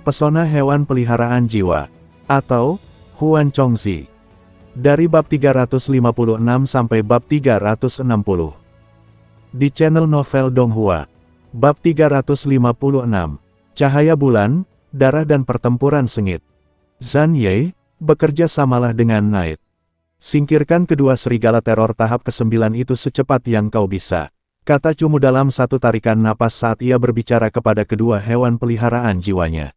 Pesona hewan peliharaan jiwa, atau Huan Chongzi. Dari bab 356 sampai bab 360. Di channel novel Donghua. Bab 356. Cahaya bulan, darah dan pertempuran sengit. Zhan Ye, bekerja samalah dengan Knight. Singkirkan kedua serigala teror tahap ke-9 itu secepat yang kau bisa, kata Cumu dalam satu tarikan napas saat ia berbicara kepada kedua hewan peliharaan jiwanya.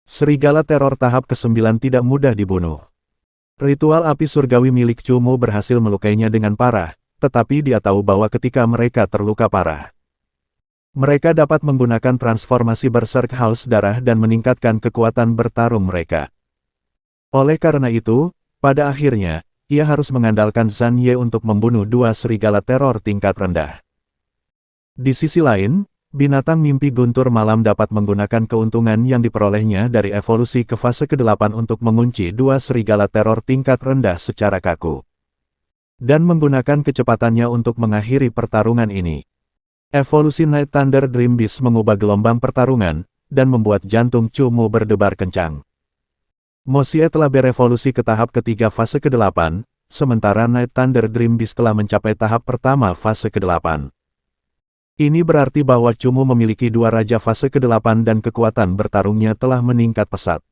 Serigala teror tahap ke-9 tidak mudah dibunuh. Ritual api surgawi milik Cumu berhasil melukainya dengan parah, tetapi dia tahu bahwa ketika mereka terluka parah, mereka dapat menggunakan transformasi Berserk Haus Darah dan meningkatkan kekuatan bertarung mereka. Oleh karena itu, pada akhirnya, ia harus mengandalkan Zhan Ye untuk membunuh dua serigala teror tingkat rendah. Di sisi lain, binatang mimpi guntur malam dapat menggunakan keuntungan yang diperolehnya dari evolusi ke fase ke-8 untuk mengunci dua serigala teror tingkat rendah secara kaku. Dan menggunakan kecepatannya untuk mengakhiri pertarungan ini. Evolusi Night Thunder Dream Beast mengubah gelombang pertarungan, dan membuat jantung Cumu berdebar kencang. Mo Xie telah berevolusi ke tahap ketiga fase ke-8, sementara Night Thunder Dream Beast telah mencapai tahap pertama fase ke-8. Ini berarti bahwa Cumu memiliki dua raja fase ke-8 dan kekuatan bertarungnya telah meningkat pesat.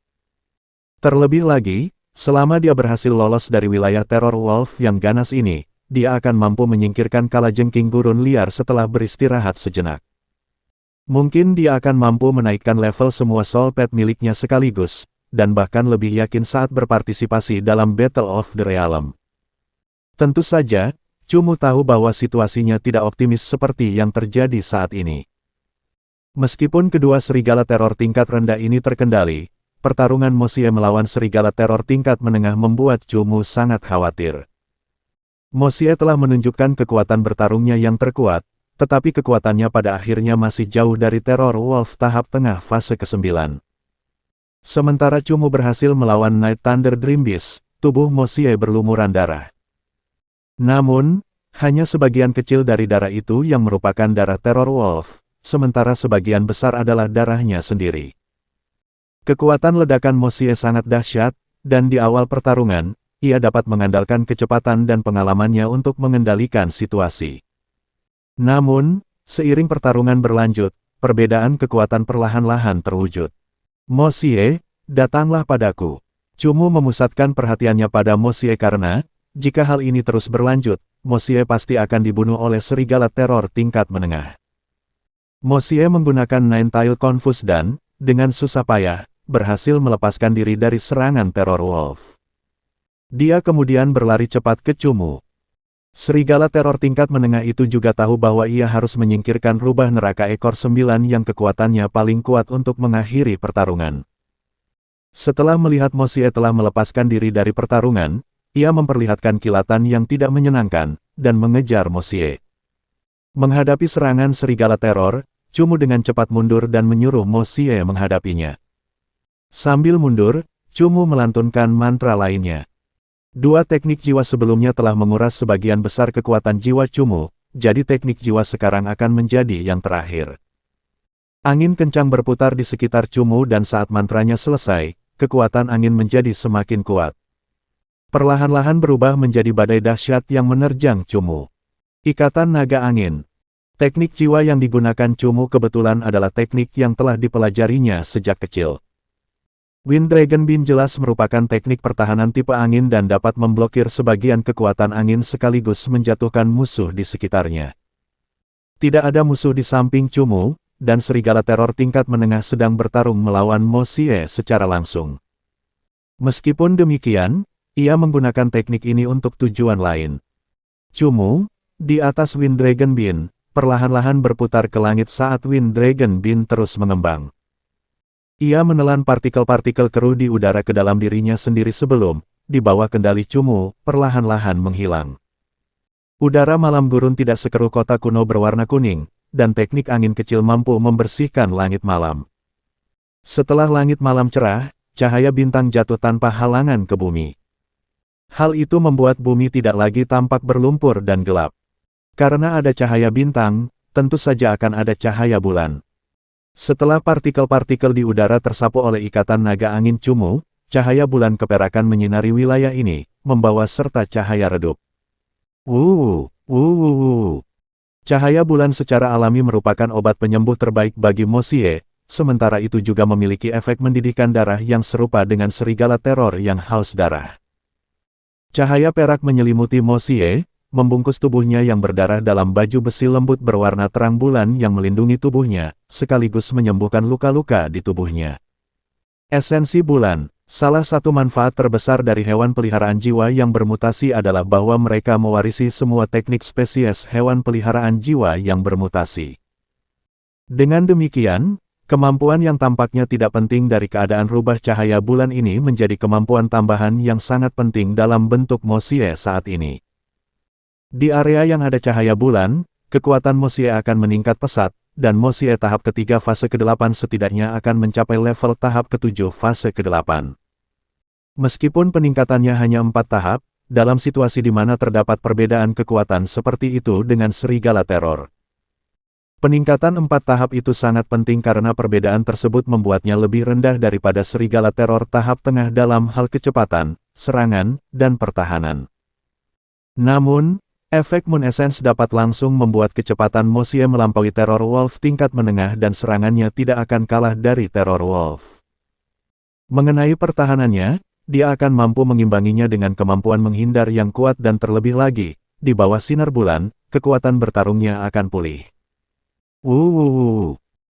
Terlebih lagi, selama dia berhasil lolos dari wilayah teror wolf yang ganas ini, dia akan mampu menyingkirkan kalajengking gurun liar setelah beristirahat sejenak. Mungkin dia akan mampu menaikkan level semua soul pet miliknya sekaligus, dan bahkan lebih yakin saat berpartisipasi dalam Battle of the Realm. Tentu saja, Cumu tahu bahwa situasinya tidak optimis seperti yang terjadi saat ini. Meskipun kedua serigala teror tingkat rendah ini terkendali, pertarungan Mo Xie melawan serigala teror tingkat menengah membuat Cumu sangat khawatir. Mo Xie telah menunjukkan kekuatan bertarungnya yang terkuat, tetapi kekuatannya pada akhirnya masih jauh dari teror wolf tahap tengah fase ke-9. Sementara Cumu berhasil melawan Night Thunder Dream Beast, tubuh Mo Xie berlumuran darah. Namun, hanya sebagian kecil dari darah itu yang merupakan darah teror wolf, sementara sebagian besar adalah darahnya sendiri. Kekuatan ledakan Mo Xie sangat dahsyat, dan di awal pertarungan, ia dapat mengandalkan kecepatan dan pengalamannya untuk mengendalikan situasi. Namun, seiring pertarungan berlanjut, perbedaan kekuatan perlahan-lahan terwujud. Mo Xie, datanglah padaku. Cumu memusatkan perhatiannya pada Mo Xie karena, jika hal ini terus berlanjut, Mo Xie pasti akan dibunuh oleh serigala teror tingkat menengah. Mo Xie menggunakan Nine-Tailed Confuse dan, dengan susah payah, berhasil melepaskan diri dari serangan teror wolf. Dia kemudian berlari cepat ke Cumu. Serigala teror tingkat menengah itu juga tahu bahwa ia harus menyingkirkan rubah neraka ekor 9 yang kekuatannya paling kuat untuk mengakhiri pertarungan. Setelah melihat Mo Xie telah melepaskan diri dari pertarungan, ia memperlihatkan kilatan yang tidak menyenangkan, dan mengejar Mo Xie. Menghadapi serangan serigala teror, Cumu dengan cepat mundur dan menyuruh Mo Xie menghadapinya. Sambil mundur, Cumu melantunkan mantra lainnya. Dua teknik jiwa sebelumnya telah menguras sebagian besar kekuatan jiwa Cumu, jadi teknik jiwa sekarang akan menjadi yang terakhir. Angin kencang berputar di sekitar Cumu dan saat mantranya selesai, kekuatan angin menjadi semakin kuat. Perlahan-lahan berubah menjadi badai dahsyat yang menerjang Cumu. Ikatan naga angin. Teknik jiwa yang digunakan Cumu kebetulan adalah teknik yang telah dipelajarinya sejak kecil. Wind Dragon Beam jelas merupakan teknik pertahanan tipe angin dan dapat memblokir sebagian kekuatan angin sekaligus menjatuhkan musuh di sekitarnya. Tidak ada musuh di samping Cumu, dan serigala teror tingkat menengah sedang bertarung melawan Mo Xie secara langsung. Meskipun demikian, ia menggunakan teknik ini untuk tujuan lain. Cumu, di atas Wind Dragon Beam, perlahan-lahan berputar ke langit saat Wind Dragon Beam terus mengembang. Ia menelan partikel-partikel keruh di udara ke dalam dirinya sendiri sebelum, di bawah kendali Cumu, perlahan-lahan menghilang. Udara malam gurun tidak sekeruh kota kuno berwarna kuning, dan teknik angin kecil mampu membersihkan langit malam. Setelah langit malam cerah, cahaya bintang jatuh tanpa halangan ke bumi. Hal itu membuat bumi tidak lagi tampak berlumpur dan gelap. Karena ada cahaya bintang, tentu saja akan ada cahaya bulan. Setelah partikel-partikel di udara tersapu oleh ikatan naga angin Cumu, cahaya bulan keperakan menyinari wilayah ini, membawa serta cahaya redup. Cahaya bulan secara alami merupakan obat penyembuh terbaik bagi Mo Xie, sementara itu juga memiliki efek mendidihkan darah yang serupa dengan serigala teror yang haus darah. Cahaya perak menyelimuti Mo Xie, membungkus tubuhnya yang berdarah dalam baju besi lembut berwarna terang bulan yang melindungi tubuhnya, sekaligus menyembuhkan luka-luka di tubuhnya. Esensi bulan. Salah satu manfaat terbesar dari hewan peliharaan jiwa yang bermutasi adalah bahwa mereka mewarisi semua teknik spesies hewan peliharaan jiwa yang bermutasi. Dengan demikian, kemampuan yang tampaknya tidak penting dari keadaan rubah cahaya bulan ini menjadi kemampuan tambahan yang sangat penting dalam bentuk Mo Xie saat ini. Di area yang ada cahaya bulan, kekuatan Mo Xie akan meningkat pesat, dan Mo Xie tahap ketiga fase ke-8 setidaknya akan mencapai level tahap ke-7 fase ke-8. Meskipun peningkatannya hanya 4 tahap, dalam situasi di mana terdapat perbedaan kekuatan seperti itu dengan serigala teror. Peningkatan 4 tahap itu sangat penting karena perbedaan tersebut membuatnya lebih rendah daripada serigala teror tahap tengah dalam hal kecepatan, serangan, dan pertahanan. Namun, efek Moon Essence dapat langsung membuat kecepatan Mo Xie melampaui Terror Wolf tingkat menengah dan serangannya tidak akan kalah dari Terror Wolf. Mengenai pertahanannya, dia akan mampu mengimbanginya dengan kemampuan menghindar yang kuat dan terlebih lagi, di bawah sinar bulan, kekuatan bertarungnya akan pulih.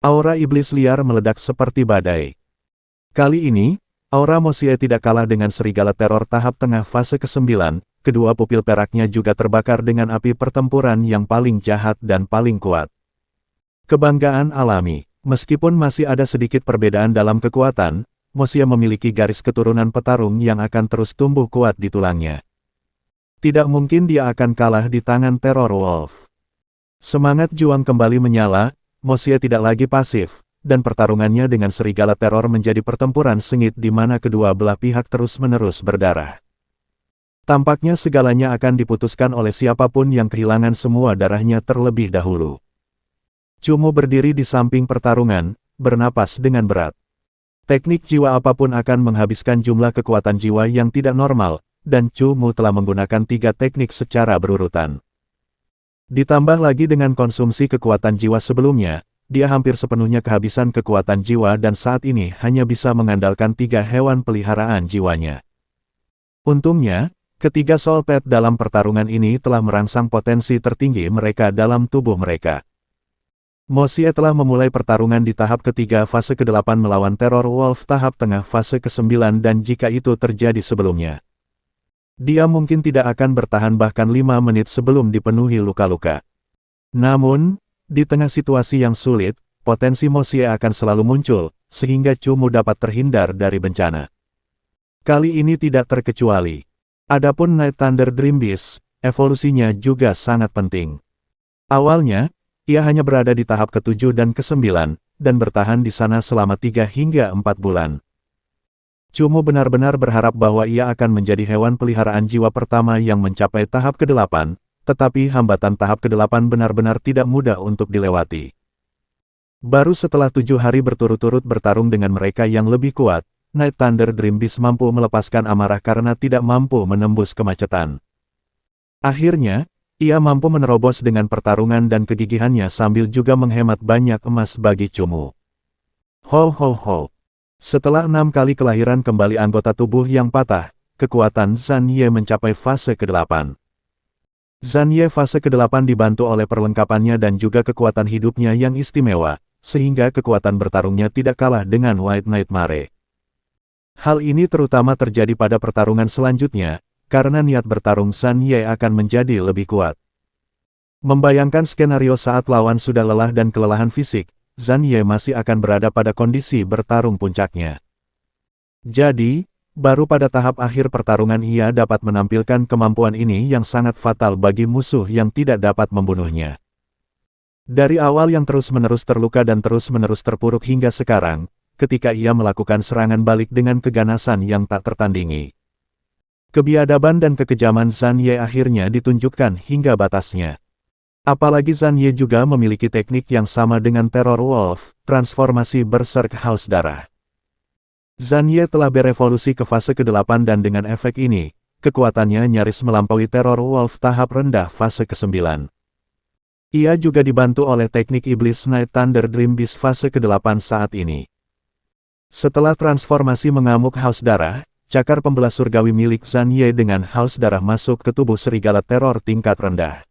Aura iblis liar meledak seperti badai. Kali ini, aura Mo Xie tidak kalah dengan serigala teror tahap tengah fase ke-9, kedua pupil peraknya juga terbakar dengan api pertempuran yang paling jahat dan paling kuat. Kebanggaan alami. Meskipun masih ada sedikit perbedaan dalam kekuatan, Mo Xie memiliki garis keturunan petarung yang akan terus tumbuh kuat di tulangnya. Tidak mungkin dia akan kalah di tangan Terror Wolf. Semangat juang kembali menyala, Mo Xie tidak lagi pasif, dan pertarungannya dengan serigala teror menjadi pertempuran sengit di mana kedua belah pihak terus-menerus berdarah. Tampaknya segalanya akan diputuskan oleh siapapun yang kehilangan semua darahnya terlebih dahulu. Cumu berdiri di samping pertarungan, bernapas dengan berat. Teknik jiwa apapun akan menghabiskan jumlah kekuatan jiwa yang tidak normal, dan Cumu telah menggunakan 3 teknik secara berurutan. Ditambah lagi dengan konsumsi kekuatan jiwa sebelumnya, dia hampir sepenuhnya kehabisan kekuatan jiwa dan saat ini hanya bisa mengandalkan 3 hewan peliharaan jiwanya. Untungnya, ketiga Soul Pet dalam pertarungan ini telah merangsang potensi tertinggi mereka dalam tubuh mereka. Mo Xie telah memulai pertarungan di tahap ketiga fase ke-8 melawan Terror Wolf tahap tengah fase ke-9 dan jika itu terjadi sebelumnya, dia mungkin tidak akan bertahan bahkan 5 menit sebelum dipenuhi luka-luka. Namun, di tengah situasi yang sulit, potensi Mo Xie akan selalu muncul, sehingga Cumu dapat terhindar dari bencana. Kali ini tidak terkecuali. Adapun Night Thunder Dream Beast, evolusinya juga sangat penting. Awalnya, ia hanya berada di tahap ke-7 dan ke-9, dan bertahan di sana selama 3 hingga 4 bulan. Cumu benar-benar berharap bahwa ia akan menjadi hewan peliharaan jiwa pertama yang mencapai tahap ke-8, tetapi hambatan tahap ke-8 benar-benar tidak mudah untuk dilewati. Baru setelah 7 hari berturut-turut bertarung dengan mereka yang lebih kuat, Night Thunder Dream Beast mampu melepaskan amarah karena tidak mampu menembus kemacetan. Akhirnya, ia mampu menerobos dengan pertarungan dan kegigihannya sambil juga menghemat banyak emas bagi Cumu. Setelah 6 kali kelahiran kembali anggota tubuh yang patah, kekuatan Zhan Ye mencapai fase ke-8. Zhan Ye fase ke-8 dibantu oleh perlengkapannya dan juga kekuatan hidupnya yang istimewa, sehingga kekuatan bertarungnya tidak kalah dengan White Nightmare. Hal ini terutama terjadi pada pertarungan selanjutnya, karena niat bertarung Zhan Ye akan menjadi lebih kuat. Membayangkan skenario saat lawan sudah lelah dan kelelahan fisik, Zhan Ye masih akan berada pada kondisi bertarung puncaknya. Jadi, baru pada tahap akhir pertarungan ia dapat menampilkan kemampuan ini yang sangat fatal bagi musuh yang tidak dapat membunuhnya. Dari awal yang terus-menerus terluka dan terus-menerus terpuruk hingga sekarang, ketika ia melakukan serangan balik dengan keganasan yang tak tertandingi. Kebiadaban dan kekejaman Zhan Ye akhirnya ditunjukkan hingga batasnya. Apalagi Zhang Ye juga memiliki teknik yang sama dengan Terror Wolf, transformasi Berserk Haus Darah. Zhang Ye telah berevolusi ke fase ke-8 dan dengan efek ini, kekuatannya nyaris melampaui Terror Wolf tahap rendah fase ke-9. Ia juga dibantu oleh teknik Iblis Night Thunder Dream Beast fase ke-8 saat ini. Setelah transformasi mengamuk Haus Darah, cakar pembelah surgawi milik Zhang Ye dengan Haus Darah masuk ke tubuh serigala teror tingkat rendah.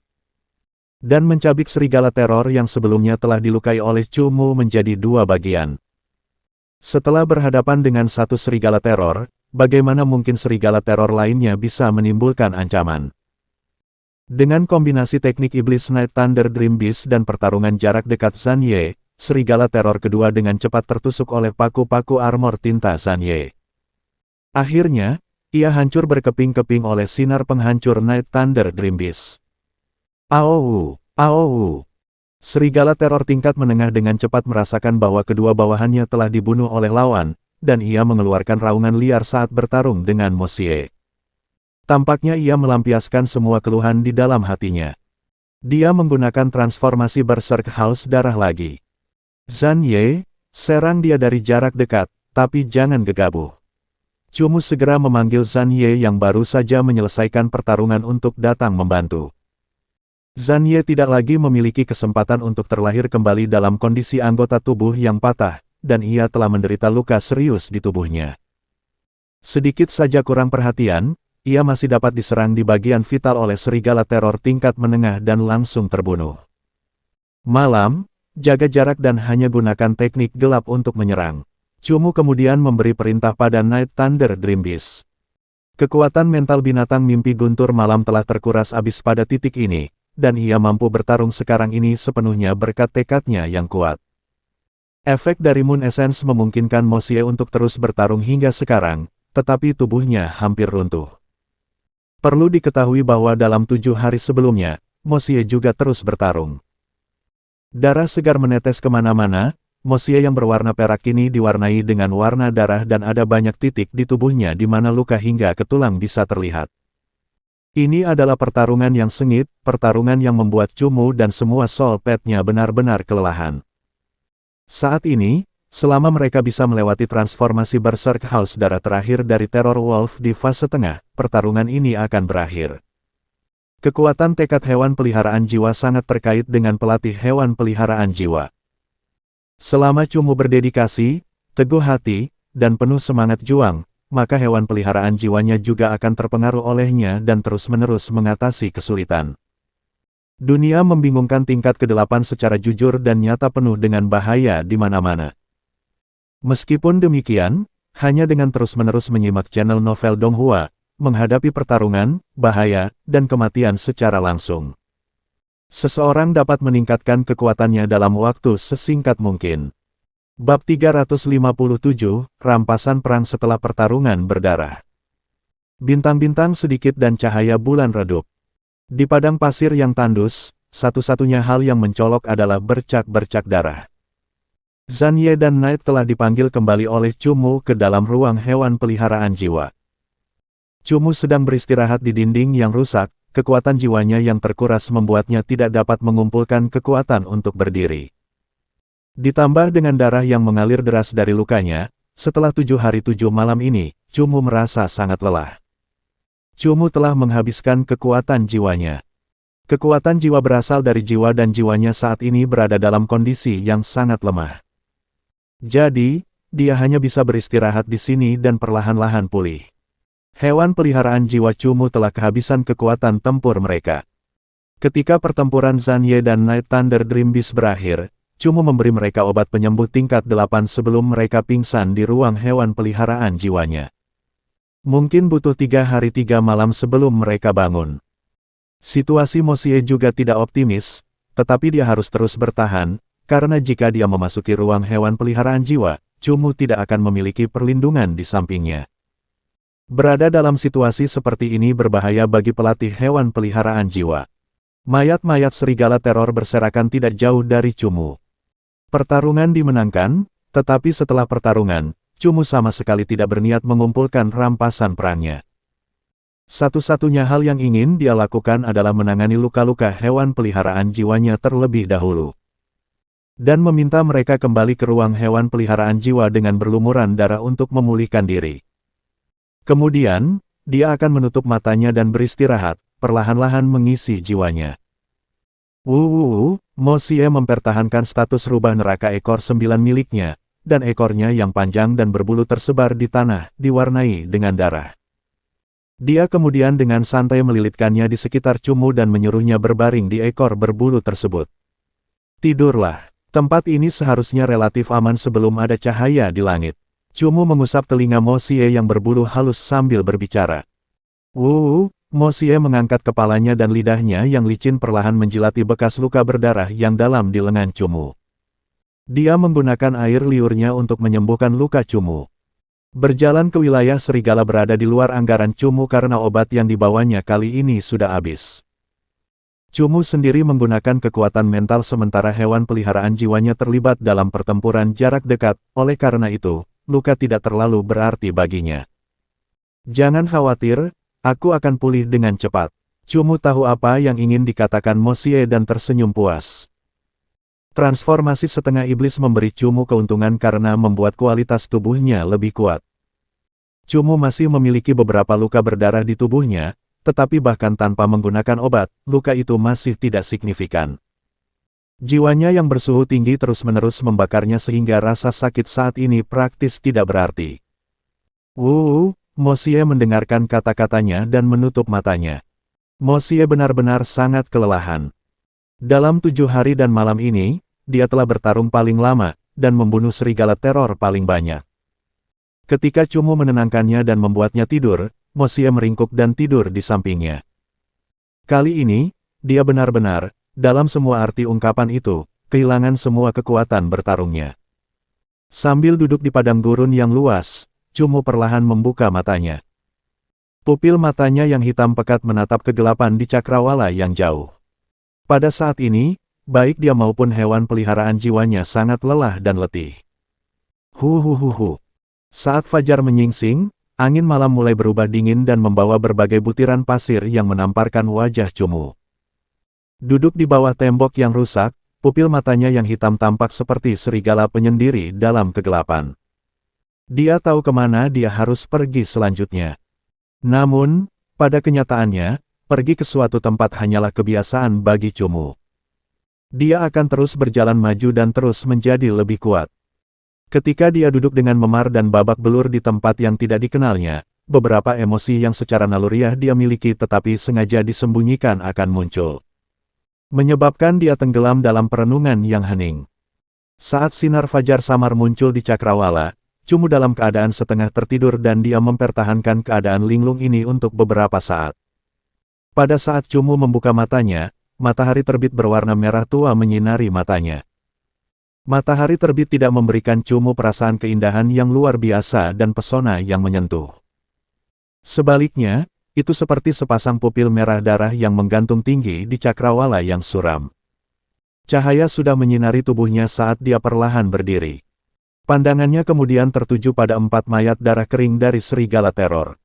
Dan mencabik serigala teror yang sebelumnya telah dilukai oleh Chu Mu menjadi dua bagian. Setelah berhadapan dengan satu serigala teror, bagaimana mungkin serigala teror lainnya bisa menimbulkan ancaman? Dengan kombinasi teknik Iblis Night Thunder Dream Beast dan pertarungan jarak dekat Zhang Ye, serigala teror kedua dengan cepat tertusuk oleh paku-paku armor tinta Zhang Ye. Akhirnya, ia hancur berkeping-keping oleh sinar penghancur Night Thunder Dream Beast. Aowu, aowu. Serigala teror tingkat menengah dengan cepat merasakan bahwa kedua bawahannya telah dibunuh oleh lawan, dan ia mengeluarkan raungan liar saat bertarung dengan Mo Xie. Tampaknya ia melampiaskan semua keluhan di dalam hatinya. Dia menggunakan transformasi Berserk Haus Darah lagi. Zhang Ye, serang dia dari jarak dekat, tapi jangan gegabah. Chu Mu segera memanggil Zhang Ye yang baru saja menyelesaikan pertarungan untuk datang membantu. Zhang Ye tidak lagi memiliki kesempatan untuk terlahir kembali dalam kondisi anggota tubuh yang patah, dan ia telah menderita luka serius di tubuhnya. Sedikit saja kurang perhatian, ia masih dapat diserang di bagian vital oleh serigala teror tingkat menengah dan langsung terbunuh. Malam, jaga jarak dan hanya gunakan teknik gelap untuk menyerang. Chu Mu kemudian memberi perintah pada Night Thunder Dream Beast. Kekuatan mental binatang mimpi guntur malam telah terkuras habis pada titik ini, dan ia mampu bertarung sekarang ini sepenuhnya berkat tekadnya yang kuat. Efek dari Moon Essence memungkinkan Mo Xie untuk terus bertarung hingga sekarang, tetapi tubuhnya hampir runtuh. Perlu diketahui bahwa dalam 7 hari sebelumnya, Mo Xie juga terus bertarung. Darah segar menetes kemana-mana, Mo Xie yang berwarna perak kini diwarnai dengan warna darah dan ada banyak titik di tubuhnya di mana luka hingga ke tulang bisa terlihat. Ini adalah pertarungan yang sengit, pertarungan yang membuat Chu Mu dan semua soul pet-nya benar-benar kelelahan. Saat ini, selama mereka bisa melewati transformasi Berserk Haus Darah terakhir dari Terror Wolf di fase tengah, pertarungan ini akan berakhir. Kekuatan tekad hewan peliharaan jiwa sangat terkait dengan pelatih hewan peliharaan jiwa. Selama Chu Mu berdedikasi, teguh hati, dan penuh semangat juang, maka hewan peliharaan jiwanya juga akan terpengaruh olehnya dan terus-menerus mengatasi kesulitan. Dunia membingungkan tingkat ke-8 secara jujur dan nyata penuh dengan bahaya di mana-mana. Meskipun demikian, hanya dengan terus-menerus menyimak channel Novel Donghua, menghadapi pertarungan, bahaya, dan kematian secara langsung. Seseorang dapat meningkatkan kekuatannya dalam waktu sesingkat mungkin. Bab 357, Rampasan Perang Setelah Pertarungan Berdarah. Bintang-bintang sedikit dan cahaya bulan redup. Di padang pasir yang tandus, satu-satunya hal yang mencolok adalah bercak-bercak darah. Zhang Ye dan Knight telah dipanggil kembali oleh Chu Mu ke dalam ruang hewan peliharaan jiwa. Chu Mu sedang beristirahat di dinding yang rusak, kekuatan jiwanya yang terkuras membuatnya tidak dapat mengumpulkan kekuatan untuk berdiri. Ditambah dengan darah yang mengalir deras dari lukanya, setelah 7 hari 7 malam ini, Chu Mu merasa sangat lelah. Chu Mu telah menghabiskan kekuatan jiwanya. Kekuatan jiwa berasal dari jiwa dan jiwanya saat ini berada dalam kondisi yang sangat lemah. Jadi, dia hanya bisa beristirahat di sini dan perlahan-lahan pulih. Hewan peliharaan jiwa Chu Mu telah kehabisan kekuatan tempur mereka. Ketika pertempuran Zhang Ye dan Night Thunder Dream Beast berakhir, Chu Mu memberi mereka obat penyembuh tingkat 8 sebelum mereka pingsan di ruang hewan peliharaan jiwanya. Mungkin butuh 3 hari 3 malam sebelum mereka bangun. Situasi Mo Xie juga tidak optimis, tetapi dia harus terus bertahan, karena jika dia memasuki ruang hewan peliharaan jiwa, Chu Mu tidak akan memiliki perlindungan di sampingnya. Berada dalam situasi seperti ini berbahaya bagi pelatih hewan peliharaan jiwa. Mayat-mayat serigala teror berserakan tidak jauh dari Chu Mu. Pertarungan dimenangkan, tetapi setelah pertarungan, Chu Mu sama sekali tidak berniat mengumpulkan rampasan perangnya. Satu-satunya hal yang ingin dia lakukan adalah menangani luka-luka hewan peliharaan jiwanya terlebih dahulu. Dan meminta mereka kembali ke ruang hewan peliharaan jiwa dengan berlumuran darah untuk memulihkan diri. Kemudian, dia akan menutup matanya dan beristirahat, perlahan-lahan mengisi jiwanya. Mo Xie mempertahankan status rubah neraka ekor 9 miliknya, dan ekornya yang panjang dan berbulu tersebar di tanah, diwarnai dengan darah. Dia kemudian dengan santai melilitkannya di sekitar Cumu dan menyuruhnya berbaring di ekor berbulu tersebut. Tidurlah. Tempat ini seharusnya relatif aman sebelum ada cahaya di langit. Cumu mengusap telinga Mo Xie yang berbulu halus sambil berbicara. Mo Xie mengangkat kepalanya dan lidahnya yang licin perlahan menjilati bekas luka berdarah yang dalam di lengan Cumu. Dia menggunakan air liurnya untuk menyembuhkan luka Cumu. Berjalan ke wilayah serigala berada di luar anggaran Cumu karena obat yang dibawanya kali ini sudah habis. Cumu sendiri menggunakan kekuatan mental sementara hewan peliharaan jiwanya terlibat dalam pertempuran jarak dekat, oleh karena itu, luka tidak terlalu berarti baginya. Jangan khawatir, aku akan pulih dengan cepat. Cumu tahu apa yang ingin dikatakan Mo Xie dan tersenyum puas. Transformasi setengah iblis memberi Cumu keuntungan karena membuat kualitas tubuhnya lebih kuat. Cumu masih memiliki beberapa luka berdarah di tubuhnya, tetapi bahkan tanpa menggunakan obat, luka itu masih tidak signifikan. Jiwanya yang bersuhu tinggi terus-menerus membakarnya sehingga rasa sakit saat ini praktis tidak berarti. Mo Xie mendengarkan kata-katanya dan menutup matanya. Mo Xie benar-benar sangat kelelahan. Dalam 7 hari dan malam ini, dia telah bertarung paling lama, dan membunuh serigala teror paling banyak. Ketika Cumu menenangkannya dan membuatnya tidur, Mo Xie meringkuk dan tidur di sampingnya. Kali ini, dia benar-benar, dalam semua arti ungkapan itu, kehilangan semua kekuatan bertarungnya. Sambil duduk di padang gurun yang luas, Cumu perlahan membuka matanya. Pupil matanya yang hitam pekat menatap kegelapan di cakrawala yang jauh. Pada saat ini, baik dia maupun hewan peliharaan jiwanya sangat lelah dan letih. Saat fajar menyingsing, angin malam mulai berubah dingin dan membawa berbagai butiran pasir yang menamparkan wajah Cumu. Duduk di bawah tembok yang rusak, pupil matanya yang hitam tampak seperti serigala penyendiri dalam kegelapan. Dia tahu kemana dia harus pergi selanjutnya. Namun, pada kenyataannya, pergi ke suatu tempat hanyalah kebiasaan bagi Cumu. Dia akan terus berjalan maju dan terus menjadi lebih kuat. Ketika dia duduk dengan memar dan babak belur di tempat yang tidak dikenalnya, beberapa emosi yang secara naluriah dia miliki tetapi sengaja disembunyikan akan muncul. Menyebabkan dia tenggelam dalam perenungan yang hening. Saat sinar fajar samar muncul di cakrawala, Cumu dalam keadaan setengah tertidur dan dia mempertahankan keadaan linglung ini untuk beberapa saat. Pada saat Cumu membuka matanya, matahari terbit berwarna merah tua menyinari matanya. Matahari terbit tidak memberikan Cumu perasaan keindahan yang luar biasa dan pesona yang menyentuh. Sebaliknya, itu seperti sepasang pupil merah darah yang menggantung tinggi di cakrawala yang suram. Cahaya sudah menyinari tubuhnya saat dia perlahan berdiri. Pandangannya kemudian tertuju pada 4 mayat darah kering dari serigala teror.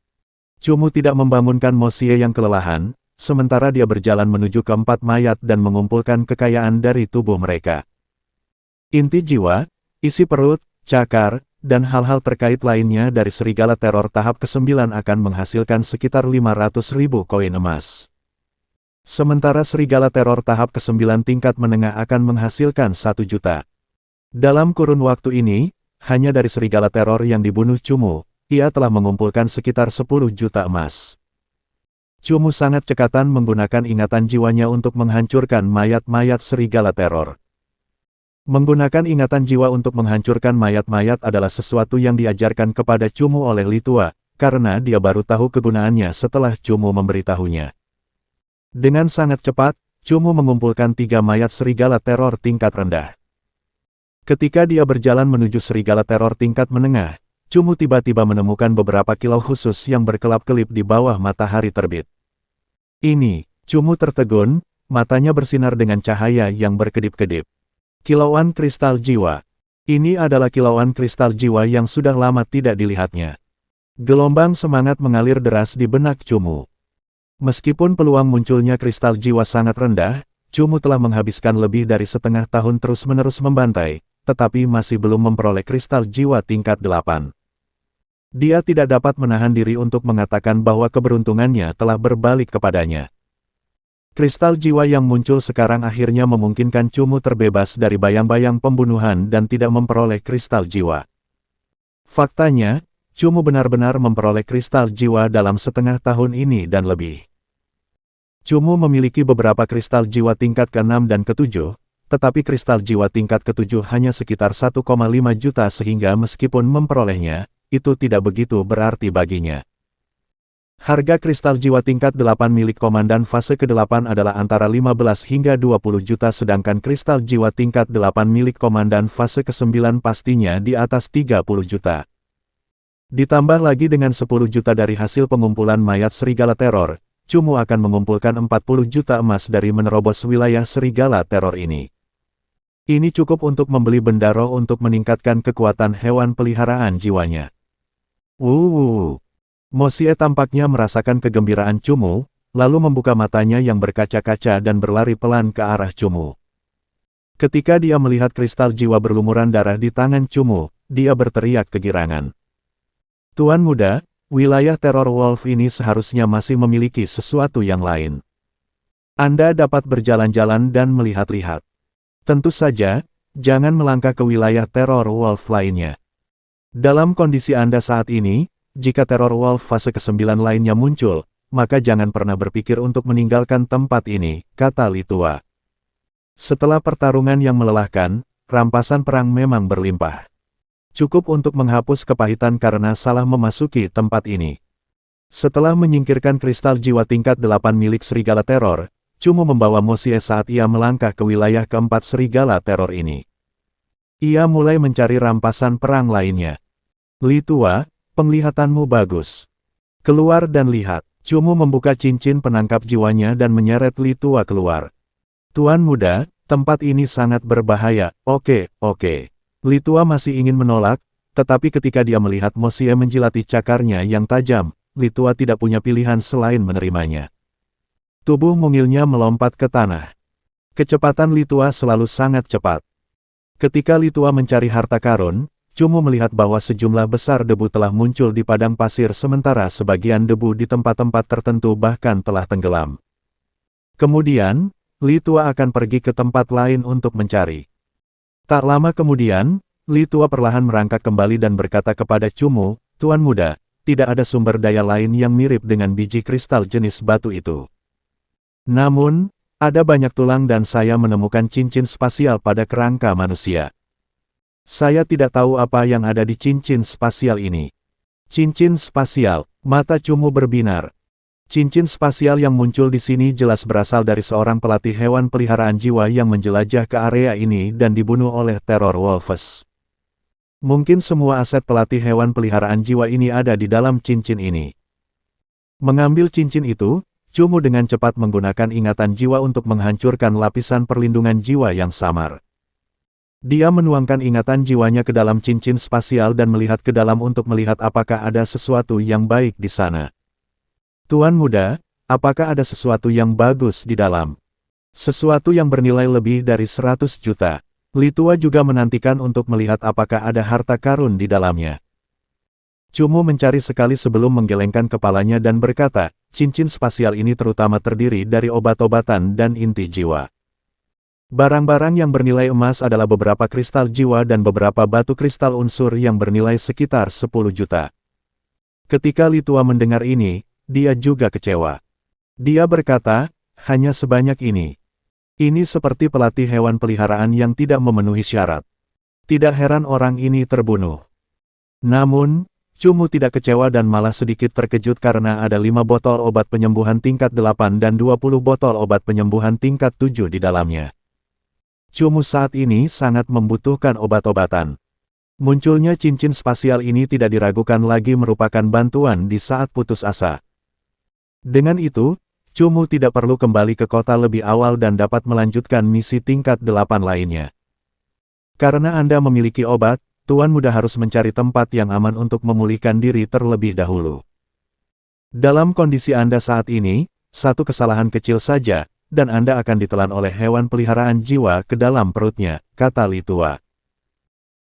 Cumu tidak membangunkan Mo Xie yang kelelahan, sementara dia berjalan menuju ke 4 mayat dan mengumpulkan kekayaan dari tubuh mereka. Inti jiwa, isi perut, cakar, dan hal-hal terkait lainnya dari serigala teror tahap ke-9 akan menghasilkan sekitar 500.000 koin emas. Sementara serigala teror tahap ke-9 tingkat menengah akan menghasilkan 1 juta. Dalam kurun waktu ini, hanya dari serigala teror yang dibunuh Cumu, ia telah mengumpulkan sekitar 10 juta emas. Cumu sangat cekatan menggunakan ingatan jiwanya untuk menghancurkan mayat-mayat serigala teror. Menggunakan ingatan jiwa untuk menghancurkan mayat-mayat adalah sesuatu yang diajarkan kepada Cumu oleh Litua, karena dia baru tahu kegunaannya setelah Cumu memberitahunya. Dengan sangat cepat, Cumu mengumpulkan 3 mayat serigala teror tingkat rendah. Ketika dia berjalan menuju serigala teror tingkat menengah, Cumu tiba-tiba menemukan beberapa kilau khusus yang berkelap-kelip di bawah matahari terbit. Ini, Cumu tertegun, matanya bersinar dengan cahaya yang berkedip-kedip. Kilauan kristal jiwa. Ini adalah kilauan kristal jiwa yang sudah lama tidak dilihatnya. Gelombang semangat mengalir deras di benak Cumu. Meskipun peluang munculnya kristal jiwa sangat rendah, Cumu telah menghabiskan lebih dari setengah tahun terus-menerus membantai, tetapi masih belum memperoleh kristal jiwa tingkat 8. Dia tidak dapat menahan diri untuk mengatakan bahwa keberuntungannya telah berbalik kepadanya. Kristal jiwa yang muncul sekarang akhirnya memungkinkan Cumu terbebas dari bayang-bayang pembunuhan dan tidak memperoleh kristal jiwa. Faktanya, Cumu benar-benar memperoleh kristal jiwa dalam setengah tahun ini dan lebih. Cumu memiliki beberapa kristal jiwa tingkat ke-6 dan ke-7, tetapi kristal jiwa tingkat ke-7 hanya sekitar 1,5 juta sehingga meskipun memperolehnya, itu tidak begitu berarti baginya. Harga kristal jiwa tingkat 8 milik komandan fase ke-8 adalah antara 15 hingga 20 juta sedangkan kristal jiwa tingkat 8 milik komandan fase ke-9 pastinya di atas 30 juta. Ditambah lagi dengan 10 juta dari hasil pengumpulan mayat serigala teror, Cumu akan mengumpulkan 40 juta emas dari menerobos wilayah serigala teror ini. Ini cukup untuk membeli benda roh untuk meningkatkan kekuatan hewan peliharaan jiwanya. Mosie tampaknya merasakan kegembiraan Cumu, lalu membuka matanya yang berkaca-kaca dan berlari pelan ke arah Cumu. Ketika dia melihat kristal jiwa berlumuran darah di tangan Cumu, dia berteriak kegirangan. Tuan muda, wilayah teror Wolf ini seharusnya masih memiliki sesuatu yang lain. Anda dapat berjalan-jalan dan melihat-lihat. Tentu saja, jangan melangkah ke wilayah teror Wolf lainnya. Dalam kondisi Anda saat ini, jika teror Wolf fase ke-9 lainnya muncul, maka jangan pernah berpikir untuk meninggalkan tempat ini, kata Litua. Setelah pertarungan yang melelahkan, rampasan perang memang berlimpah. Cukup untuk menghapus kepahitan karena salah memasuki tempat ini. Setelah menyingkirkan kristal jiwa tingkat 8 milik serigala teror, Cumu membawa Mosie saat ia melangkah ke wilayah keempat serigala teror ini. Ia mulai mencari rampasan perang lainnya. Litua, penglihatanmu bagus. Keluar dan lihat. Cumu membuka cincin penangkap jiwanya dan menyeret Litua keluar. Tuan muda, tempat ini sangat berbahaya. Oke. Litua masih ingin menolak, tetapi ketika dia melihat Mosie menjilati cakarnya yang tajam, Litua tidak punya pilihan selain menerimanya. Tubuh mungilnya melompat ke tanah. Kecepatan Litua selalu sangat cepat. Ketika Litua mencari harta karun, Cumu melihat bahwa sejumlah besar debu telah muncul di padang pasir sementara sebagian debu di tempat-tempat tertentu bahkan telah tenggelam. Kemudian, Litua akan pergi ke tempat lain untuk mencari. Tak lama kemudian, Litua perlahan merangkak kembali dan berkata kepada Cumu, Tuan muda, tidak ada sumber daya lain yang mirip dengan biji kristal jenis batu itu. Namun, ada banyak tulang dan saya menemukan cincin spasial pada kerangka manusia. Saya tidak tahu apa yang ada di cincin spasial ini. Cincin spasial, mata Cumu berbinar. Cincin spasial yang muncul di sini jelas berasal dari seorang pelatih hewan peliharaan jiwa yang menjelajah ke area ini dan dibunuh oleh teror Wolves. Mungkin semua aset pelatih hewan peliharaan jiwa ini ada di dalam cincin ini. Mengambil cincin itu, Cumu dengan cepat menggunakan ingatan jiwa untuk menghancurkan lapisan perlindungan jiwa yang samar. Dia menuangkan ingatan jiwanya ke dalam cincin spasial dan melihat ke dalam untuk melihat apakah ada sesuatu yang baik di sana. Tuan muda, apakah ada sesuatu yang bagus di dalam? Sesuatu yang bernilai lebih dari 100 juta. Litua juga menantikan untuk melihat apakah ada harta karun di dalamnya. Cumu mencari sekali sebelum menggelengkan kepalanya dan berkata, cincin spasial ini terutama terdiri dari obat-obatan dan inti jiwa. Barang-barang yang bernilai emas adalah beberapa kristal jiwa dan beberapa batu kristal unsur yang bernilai sekitar 10 juta. Ketika Litua mendengar ini, dia juga kecewa. Dia berkata, hanya sebanyak ini. Ini seperti pelatih hewan peliharaan yang tidak memenuhi syarat. Tidak heran orang ini terbunuh. Namun, Cumu tidak kecewa dan malah sedikit terkejut karena ada 5 botol obat penyembuhan tingkat 8 dan 20 botol obat penyembuhan tingkat 7 di dalamnya. Cumu saat ini sangat membutuhkan obat-obatan. Munculnya cincin spasial ini tidak diragukan lagi merupakan bantuan di saat putus asa. Dengan itu, Cumu tidak perlu kembali ke kota lebih awal dan dapat melanjutkan misi tingkat 8 lainnya. Karena Anda memiliki obat, Tuan muda harus mencari tempat yang aman untuk memulihkan diri terlebih dahulu. Dalam kondisi Anda saat ini, satu kesalahan kecil saja, dan Anda akan ditelan oleh hewan peliharaan jiwa ke dalam perutnya, kata Li Tua.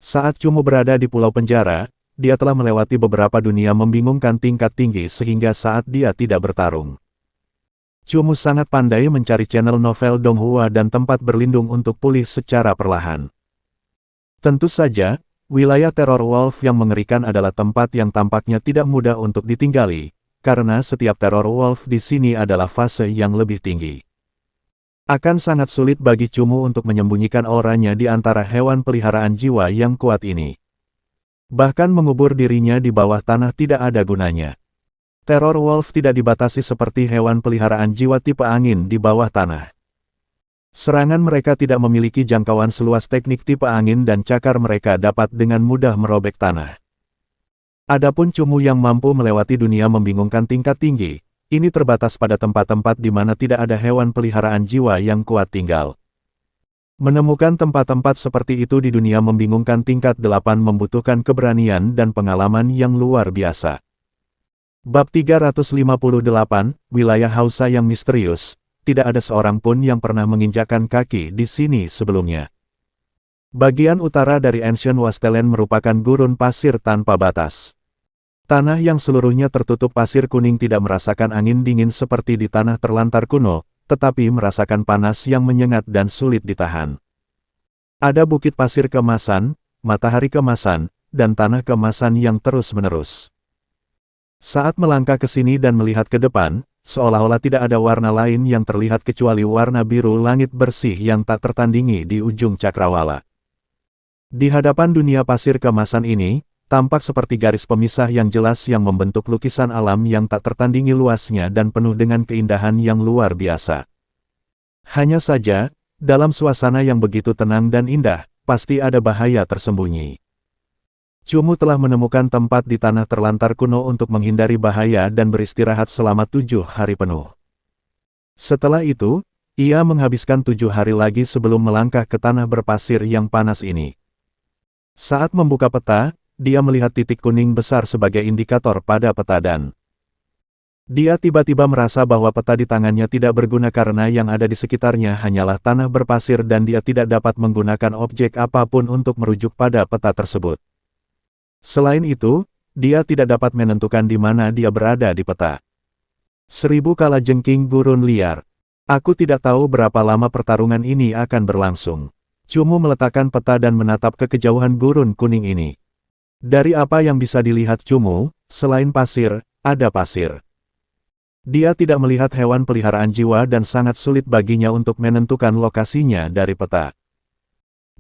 Saat Cumu berada di pulau penjara, dia telah melewati beberapa dunia membingungkan tingkat tinggi sehingga saat dia tidak bertarung. Cumu sangat pandai mencari channel novel Donghua dan tempat berlindung untuk pulih secara perlahan. Tentu saja, wilayah teror Wolf yang mengerikan adalah tempat yang tampaknya tidak mudah untuk ditinggali, karena setiap teror Wolf di sini adalah fase yang lebih tinggi. Akan sangat sulit bagi Cumu untuk menyembunyikan auranya di antara hewan peliharaan jiwa yang kuat ini. Bahkan mengubur dirinya di bawah tanah tidak ada gunanya. Teror Wolf tidak dibatasi seperti hewan peliharaan jiwa tipe angin di bawah tanah. Serangan mereka tidak memiliki jangkauan seluas teknik tipe angin dan cakar mereka dapat dengan mudah merobek tanah. Adapun Cumu yang mampu melewati dunia membingungkan tingkat tinggi, ini terbatas pada tempat-tempat di mana tidak ada hewan peliharaan jiwa yang kuat tinggal. Menemukan tempat-tempat seperti itu di dunia membingungkan tingkat 8 membutuhkan keberanian dan pengalaman yang luar biasa. Bab 358, Wilayah Hausa yang Misterius. Tidak ada seorang pun yang pernah menginjakkan kaki di sini sebelumnya. Bagian utara dari Ancient Wasteland merupakan gurun pasir tanpa batas. Tanah yang seluruhnya tertutup pasir kuning tidak merasakan angin dingin seperti di tanah terlantar kuno, tetapi merasakan panas yang menyengat dan sulit ditahan. Ada bukit pasir kemasan, matahari kemasan, dan tanah kemasan yang terus-menerus. Saat melangkah ke sini dan melihat ke depan, seolah-olah tidak ada warna lain yang terlihat kecuali warna biru langit bersih yang tak tertandingi di ujung cakrawala. Di hadapan dunia pasir kemasan ini, tampak seperti garis pemisah yang jelas yang membentuk lukisan alam yang tak tertandingi luasnya dan penuh dengan keindahan yang luar biasa. Hanya saja, dalam suasana yang begitu tenang dan indah, pasti ada bahaya tersembunyi. Cumu telah menemukan tempat di tanah terlantar kuno untuk menghindari bahaya dan beristirahat selama 7 hari penuh. Setelah itu, ia menghabiskan 7 hari lagi sebelum melangkah ke tanah berpasir yang panas ini. Saat membuka peta, dia melihat titik kuning besar sebagai indikator pada peta dan dia tiba-tiba merasa bahwa peta di tangannya tidak berguna karena yang ada di sekitarnya hanyalah tanah berpasir dan dia tidak dapat menggunakan objek apapun untuk merujuk pada peta tersebut. Selain itu, dia tidak dapat menentukan di mana dia berada di peta. 1000 kalajengking gurun liar. Aku tidak tahu berapa lama pertarungan ini akan berlangsung. Cumu meletakkan peta dan menatap ke kejauhan gurun kuning ini. Dari apa yang bisa dilihat Cumu, selain pasir, ada pasir. Dia tidak melihat hewan peliharaan jiwa dan sangat sulit baginya untuk menentukan lokasinya dari peta.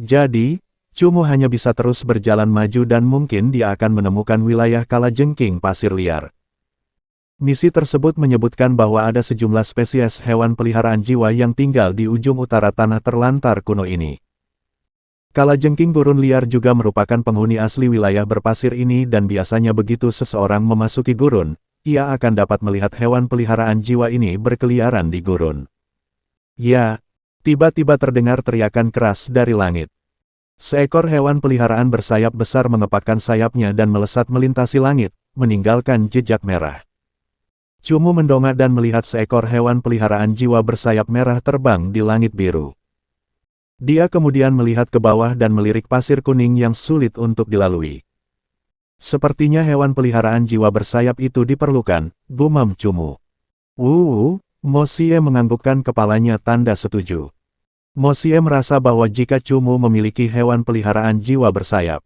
Jadi, Cumu hanya bisa terus berjalan maju dan mungkin dia akan menemukan wilayah kalajengking pasir liar. Misi tersebut menyebutkan bahwa ada sejumlah spesies hewan peliharaan jiwa yang tinggal di ujung utara tanah terlantar kuno ini. Kalajengking gurun liar juga merupakan penghuni asli wilayah berpasir ini dan biasanya begitu seseorang memasuki gurun, ia akan dapat melihat hewan peliharaan jiwa ini berkeliaran di gurun. Ya, tiba-tiba terdengar teriakan keras dari langit. Seekor hewan peliharaan bersayap besar mengepakkan sayapnya dan melesat melintasi langit, meninggalkan jejak merah. Cumu mendongak dan melihat seekor hewan peliharaan jiwa bersayap merah terbang di langit biru. Dia kemudian melihat ke bawah dan melirik pasir kuning yang sulit untuk dilalui. Sepertinya hewan peliharaan jiwa bersayap itu diperlukan, gumam Cumu. Mo Xie menganggukkan kepalanya tanda setuju. Mo Xie merasa bahwa jika Cumu memiliki hewan peliharaan jiwa bersayap,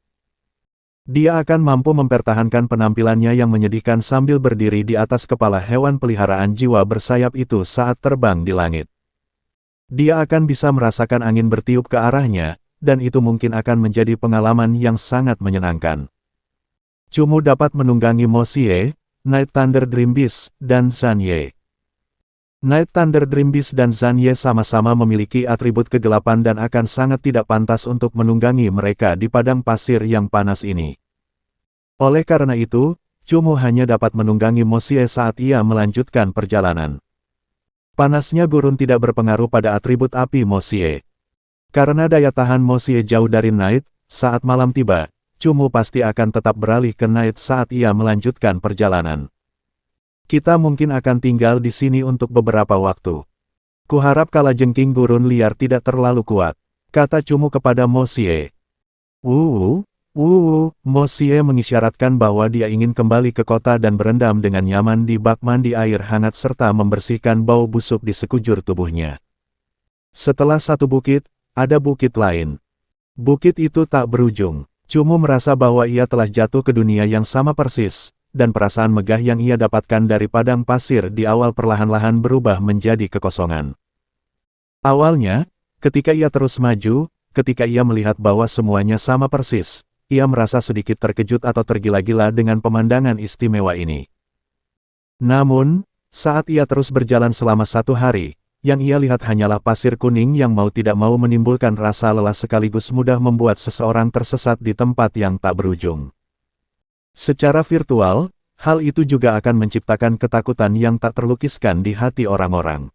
dia akan mampu mempertahankan penampilannya yang menyedihkan sambil berdiri di atas kepala hewan peliharaan jiwa bersayap itu saat terbang di langit. Dia akan bisa merasakan angin bertiup ke arahnya, dan itu mungkin akan menjadi pengalaman yang sangat menyenangkan. Cumu dapat menunggangi Mo Xie, Night Thunder Dream Beast, dan Zhan Ye. Night Thunder Dream Beast dan Zhan Ye sama-sama memiliki atribut kegelapan dan akan sangat tidak pantas untuk menunggangi mereka di padang pasir yang panas ini. Oleh karena itu, Cumu hanya dapat menunggangi Mo Xie saat ia melanjutkan perjalanan. Panasnya gurun tidak berpengaruh pada atribut api Mo Xie. Karena daya tahan Mo Xie jauh dari Night, saat malam tiba, Cumu pasti akan tetap beralih ke Night saat ia melanjutkan perjalanan. Kita mungkin akan tinggal di sini untuk beberapa waktu. Kuharap kalajengking gurun liar tidak terlalu kuat, kata Cumu kepada Mo Xie. Mo Xie mengisyaratkan bahwa dia ingin kembali ke kota dan berendam dengan nyaman di bak mandi air hangat serta membersihkan bau busuk di sekujur tubuhnya. Setelah satu bukit, ada bukit lain. Bukit itu tak berujung. Cumu merasa bahwa ia telah jatuh ke dunia yang sama persis, dan perasaan megah yang ia dapatkan dari padang pasir di awal perlahan-lahan berubah menjadi kekosongan. Awalnya, ketika ia terus maju, ketika ia melihat bahwa semuanya sama persis, ia merasa sedikit terkejut atau tergila-gila dengan pemandangan istimewa ini. Namun, saat ia terus berjalan selama 1 hari, yang ia lihat hanyalah pasir kuning yang mau tidak mau menimbulkan rasa lelah sekaligus mudah membuat seseorang tersesat di tempat yang tak berujung. Secara virtual, hal itu juga akan menciptakan ketakutan yang tak terlukiskan di hati orang-orang.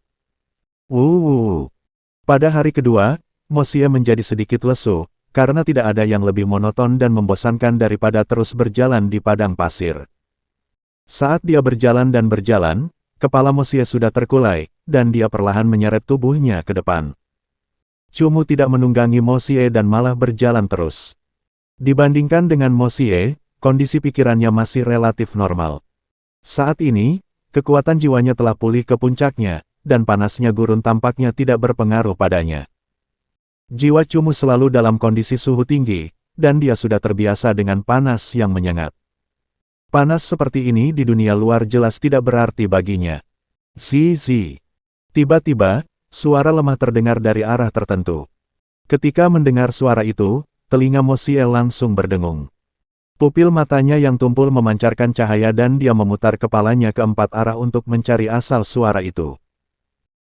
Pada hari kedua, Mo Xie menjadi sedikit lesu, karena tidak ada yang lebih monoton dan membosankan daripada terus berjalan di padang pasir. Saat dia berjalan dan berjalan, kepala Mo Xie sudah terkulai, dan dia perlahan menyeret tubuhnya ke depan. Cumu tidak menunggangi Mo Xie dan malah berjalan terus. Dibandingkan dengan Mo Xie, kondisi pikirannya masih relatif normal. Saat ini, kekuatan jiwanya telah pulih ke puncaknya, dan panasnya gurun tampaknya tidak berpengaruh padanya. Jiwa Cumu selalu dalam kondisi suhu tinggi, dan dia sudah terbiasa dengan panas yang menyengat. Panas seperti ini di dunia luar jelas tidak berarti baginya. Tiba-tiba, suara lemah terdengar dari arah tertentu. Ketika mendengar suara itu, telinga Mo Xie langsung berdengung. Pupil matanya yang tumpul memancarkan cahaya dan dia memutar kepalanya ke 4 arah untuk mencari asal suara itu.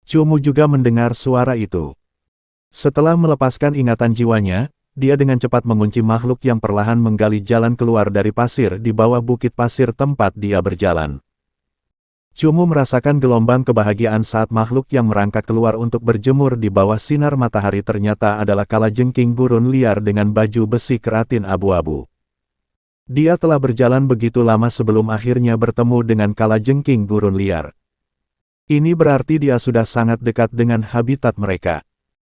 Cumu juga mendengar suara itu. Setelah melepaskan ingatan jiwanya, dia dengan cepat mengunci makhluk yang perlahan menggali jalan keluar dari pasir di bawah bukit pasir tempat dia berjalan. Cumu merasakan gelombang kebahagiaan saat makhluk yang merangkak keluar untuk berjemur di bawah sinar matahari ternyata adalah kalajengking gurun liar dengan baju besi keratin abu-abu. Dia telah berjalan begitu lama sebelum akhirnya bertemu dengan kalajengking gurun liar. Ini berarti dia sudah sangat dekat dengan habitat mereka.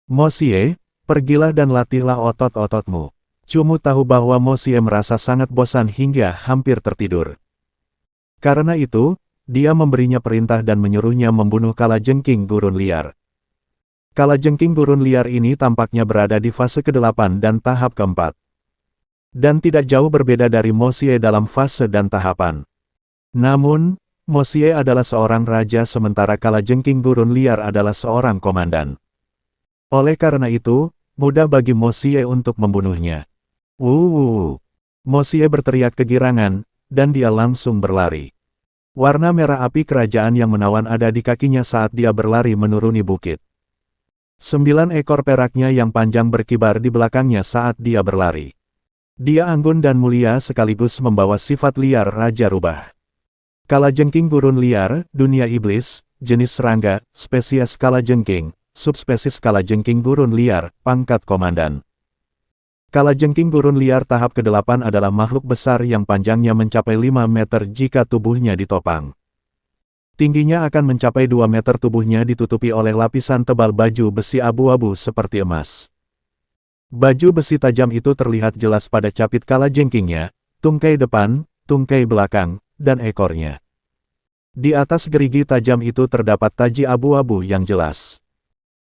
Mo Xie, pergilah dan latihlah otot-ototmu. Cumu tahu bahwa Mo Xie merasa sangat bosan hingga hampir tertidur. Karena itu, dia memberinya perintah dan menyuruhnya membunuh kalajengking gurun liar. Kalajengking gurun liar ini tampaknya berada di fase ke-8 dan tahap ke-4. Dan tidak jauh berbeda dari Mo Xie dalam fase dan tahapan. Namun, Mo Xie adalah seorang raja sementara kalajengking gurun liar adalah seorang komandan. Oleh karena itu, mudah bagi Mo Xie untuk membunuhnya. Mo Xie berteriak kegirangan, dan dia langsung berlari. Warna merah api kerajaan yang menawan ada di kakinya saat dia berlari menuruni bukit. 9 ekor peraknya yang panjang berkibar di belakangnya saat dia berlari. Dia anggun dan mulia sekaligus membawa sifat liar Raja Rubah. Kalajengking gurun liar, dunia iblis, jenis serangga, spesies kalajengking, subspesies kalajengking gurun liar, pangkat komandan. Kalajengking gurun liar tahap ke-8 adalah makhluk besar yang panjangnya mencapai 5 meter jika tubuhnya ditopang. Tingginya akan mencapai 2 meter tubuhnya ditutupi oleh lapisan tebal baju besi abu-abu seperti emas. Baju besi tajam itu terlihat jelas pada capit kalajengkingnya, tungkai depan, tungkai belakang, dan ekornya. Di atas gerigi tajam itu terdapat taji abu-abu yang jelas.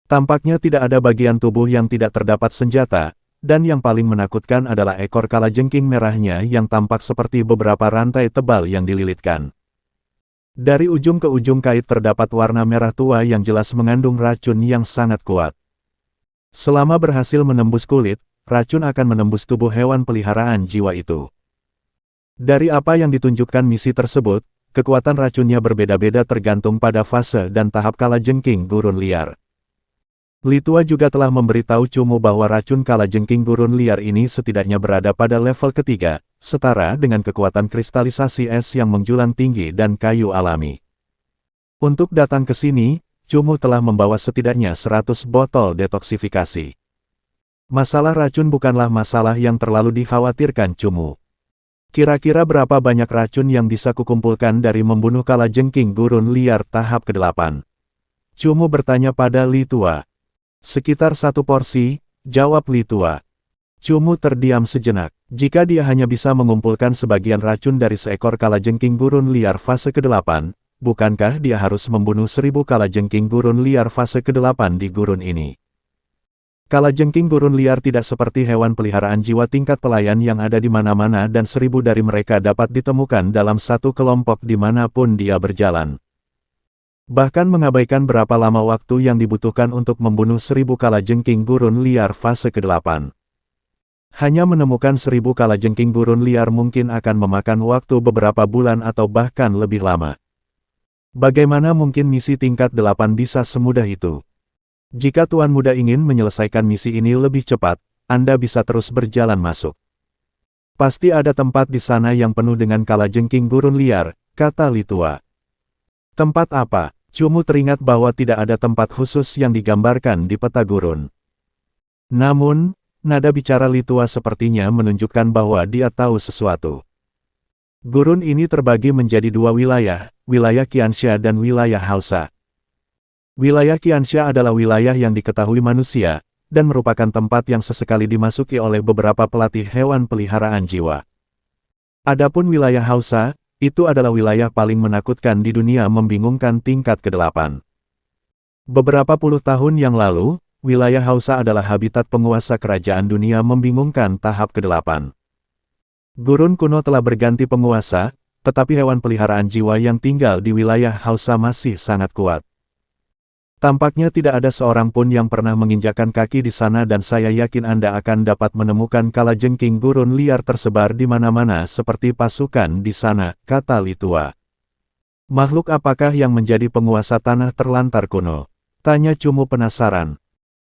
Tampaknya tidak ada bagian tubuh yang tidak terdapat senjata, dan yang paling menakutkan adalah ekor kalajengking merahnya yang tampak seperti beberapa rantai tebal yang dililitkan. Dari ujung ke ujung kait terdapat warna merah tua yang jelas mengandung racun yang sangat kuat. Selama berhasil menembus kulit, racun akan menembus tubuh hewan peliharaan jiwa itu. Dari apa yang ditunjukkan misi tersebut, kekuatan racunnya berbeda-beda tergantung pada fase dan tahap kalajengking gurun liar. Litua juga telah memberitahu Cumu bahwa racun kalajengking gurun liar ini setidaknya berada pada level ketiga, setara dengan kekuatan kristalisasi es yang menjulang tinggi dan kayu alami. Untuk datang ke sini, Cumu telah membawa setidaknya 100 botol detoksifikasi. Masalah racun bukanlah masalah yang terlalu dikhawatirkan Cumu. Kira-kira berapa banyak racun yang bisa kukumpulkan dari membunuh kalajengking gurun liar tahap ke-8? Cumu bertanya pada Li Tua. Sekitar 1 porsi, jawab Li Tua. Cumu terdiam sejenak. Jika dia hanya bisa mengumpulkan sebagian racun dari seekor kalajengking gurun liar fase ke-8, bukankah dia harus membunuh 1000 kalajengking gurun liar fase ke-8 di gurun ini? Kalajengking gurun liar tidak seperti hewan peliharaan jiwa tingkat pelayan yang ada di mana-mana dan 1000 dari mereka dapat ditemukan dalam satu kelompok dimanapun dia berjalan. Bahkan mengabaikan berapa lama waktu yang dibutuhkan untuk membunuh 1000 kalajengking gurun liar fase ke-8. Hanya menemukan 1000 kalajengking gurun liar mungkin akan memakan waktu beberapa bulan atau bahkan lebih lama. Bagaimana mungkin misi tingkat 8 bisa semudah itu? Jika Tuan Muda ingin menyelesaikan misi ini lebih cepat, Anda bisa terus berjalan masuk. Pasti ada tempat di sana yang penuh dengan kalajengking gurun liar, kata Li Tua. Tempat apa? Cumu teringat bahwa tidak ada tempat khusus yang digambarkan di peta gurun. Namun, nada bicara Li Tua sepertinya menunjukkan bahwa dia tahu sesuatu. Gurun ini terbagi menjadi 2 wilayah, wilayah Qianxia dan wilayah Hausa. Wilayah Qianxia adalah wilayah yang diketahui manusia, dan merupakan tempat yang sesekali dimasuki oleh beberapa pelatih hewan peliharaan jiwa. Adapun wilayah Hausa, itu adalah wilayah paling menakutkan di dunia membingungkan tingkat ke-8. Beberapa puluh tahun yang lalu, wilayah Hausa adalah habitat penguasa kerajaan dunia membingungkan tahap ke-8. Gurun kuno telah berganti penguasa, tetapi hewan peliharaan jiwa yang tinggal di wilayah Hausa masih sangat kuat. Tampaknya tidak ada seorang pun yang pernah menginjakkan kaki di sana dan saya yakin Anda akan dapat menemukan kalajengking gurun liar tersebar di mana-mana seperti pasukan di sana, kata Li Tua. Makhluk apakah yang menjadi penguasa tanah terlantar kuno? Tanya Cumu penasaran.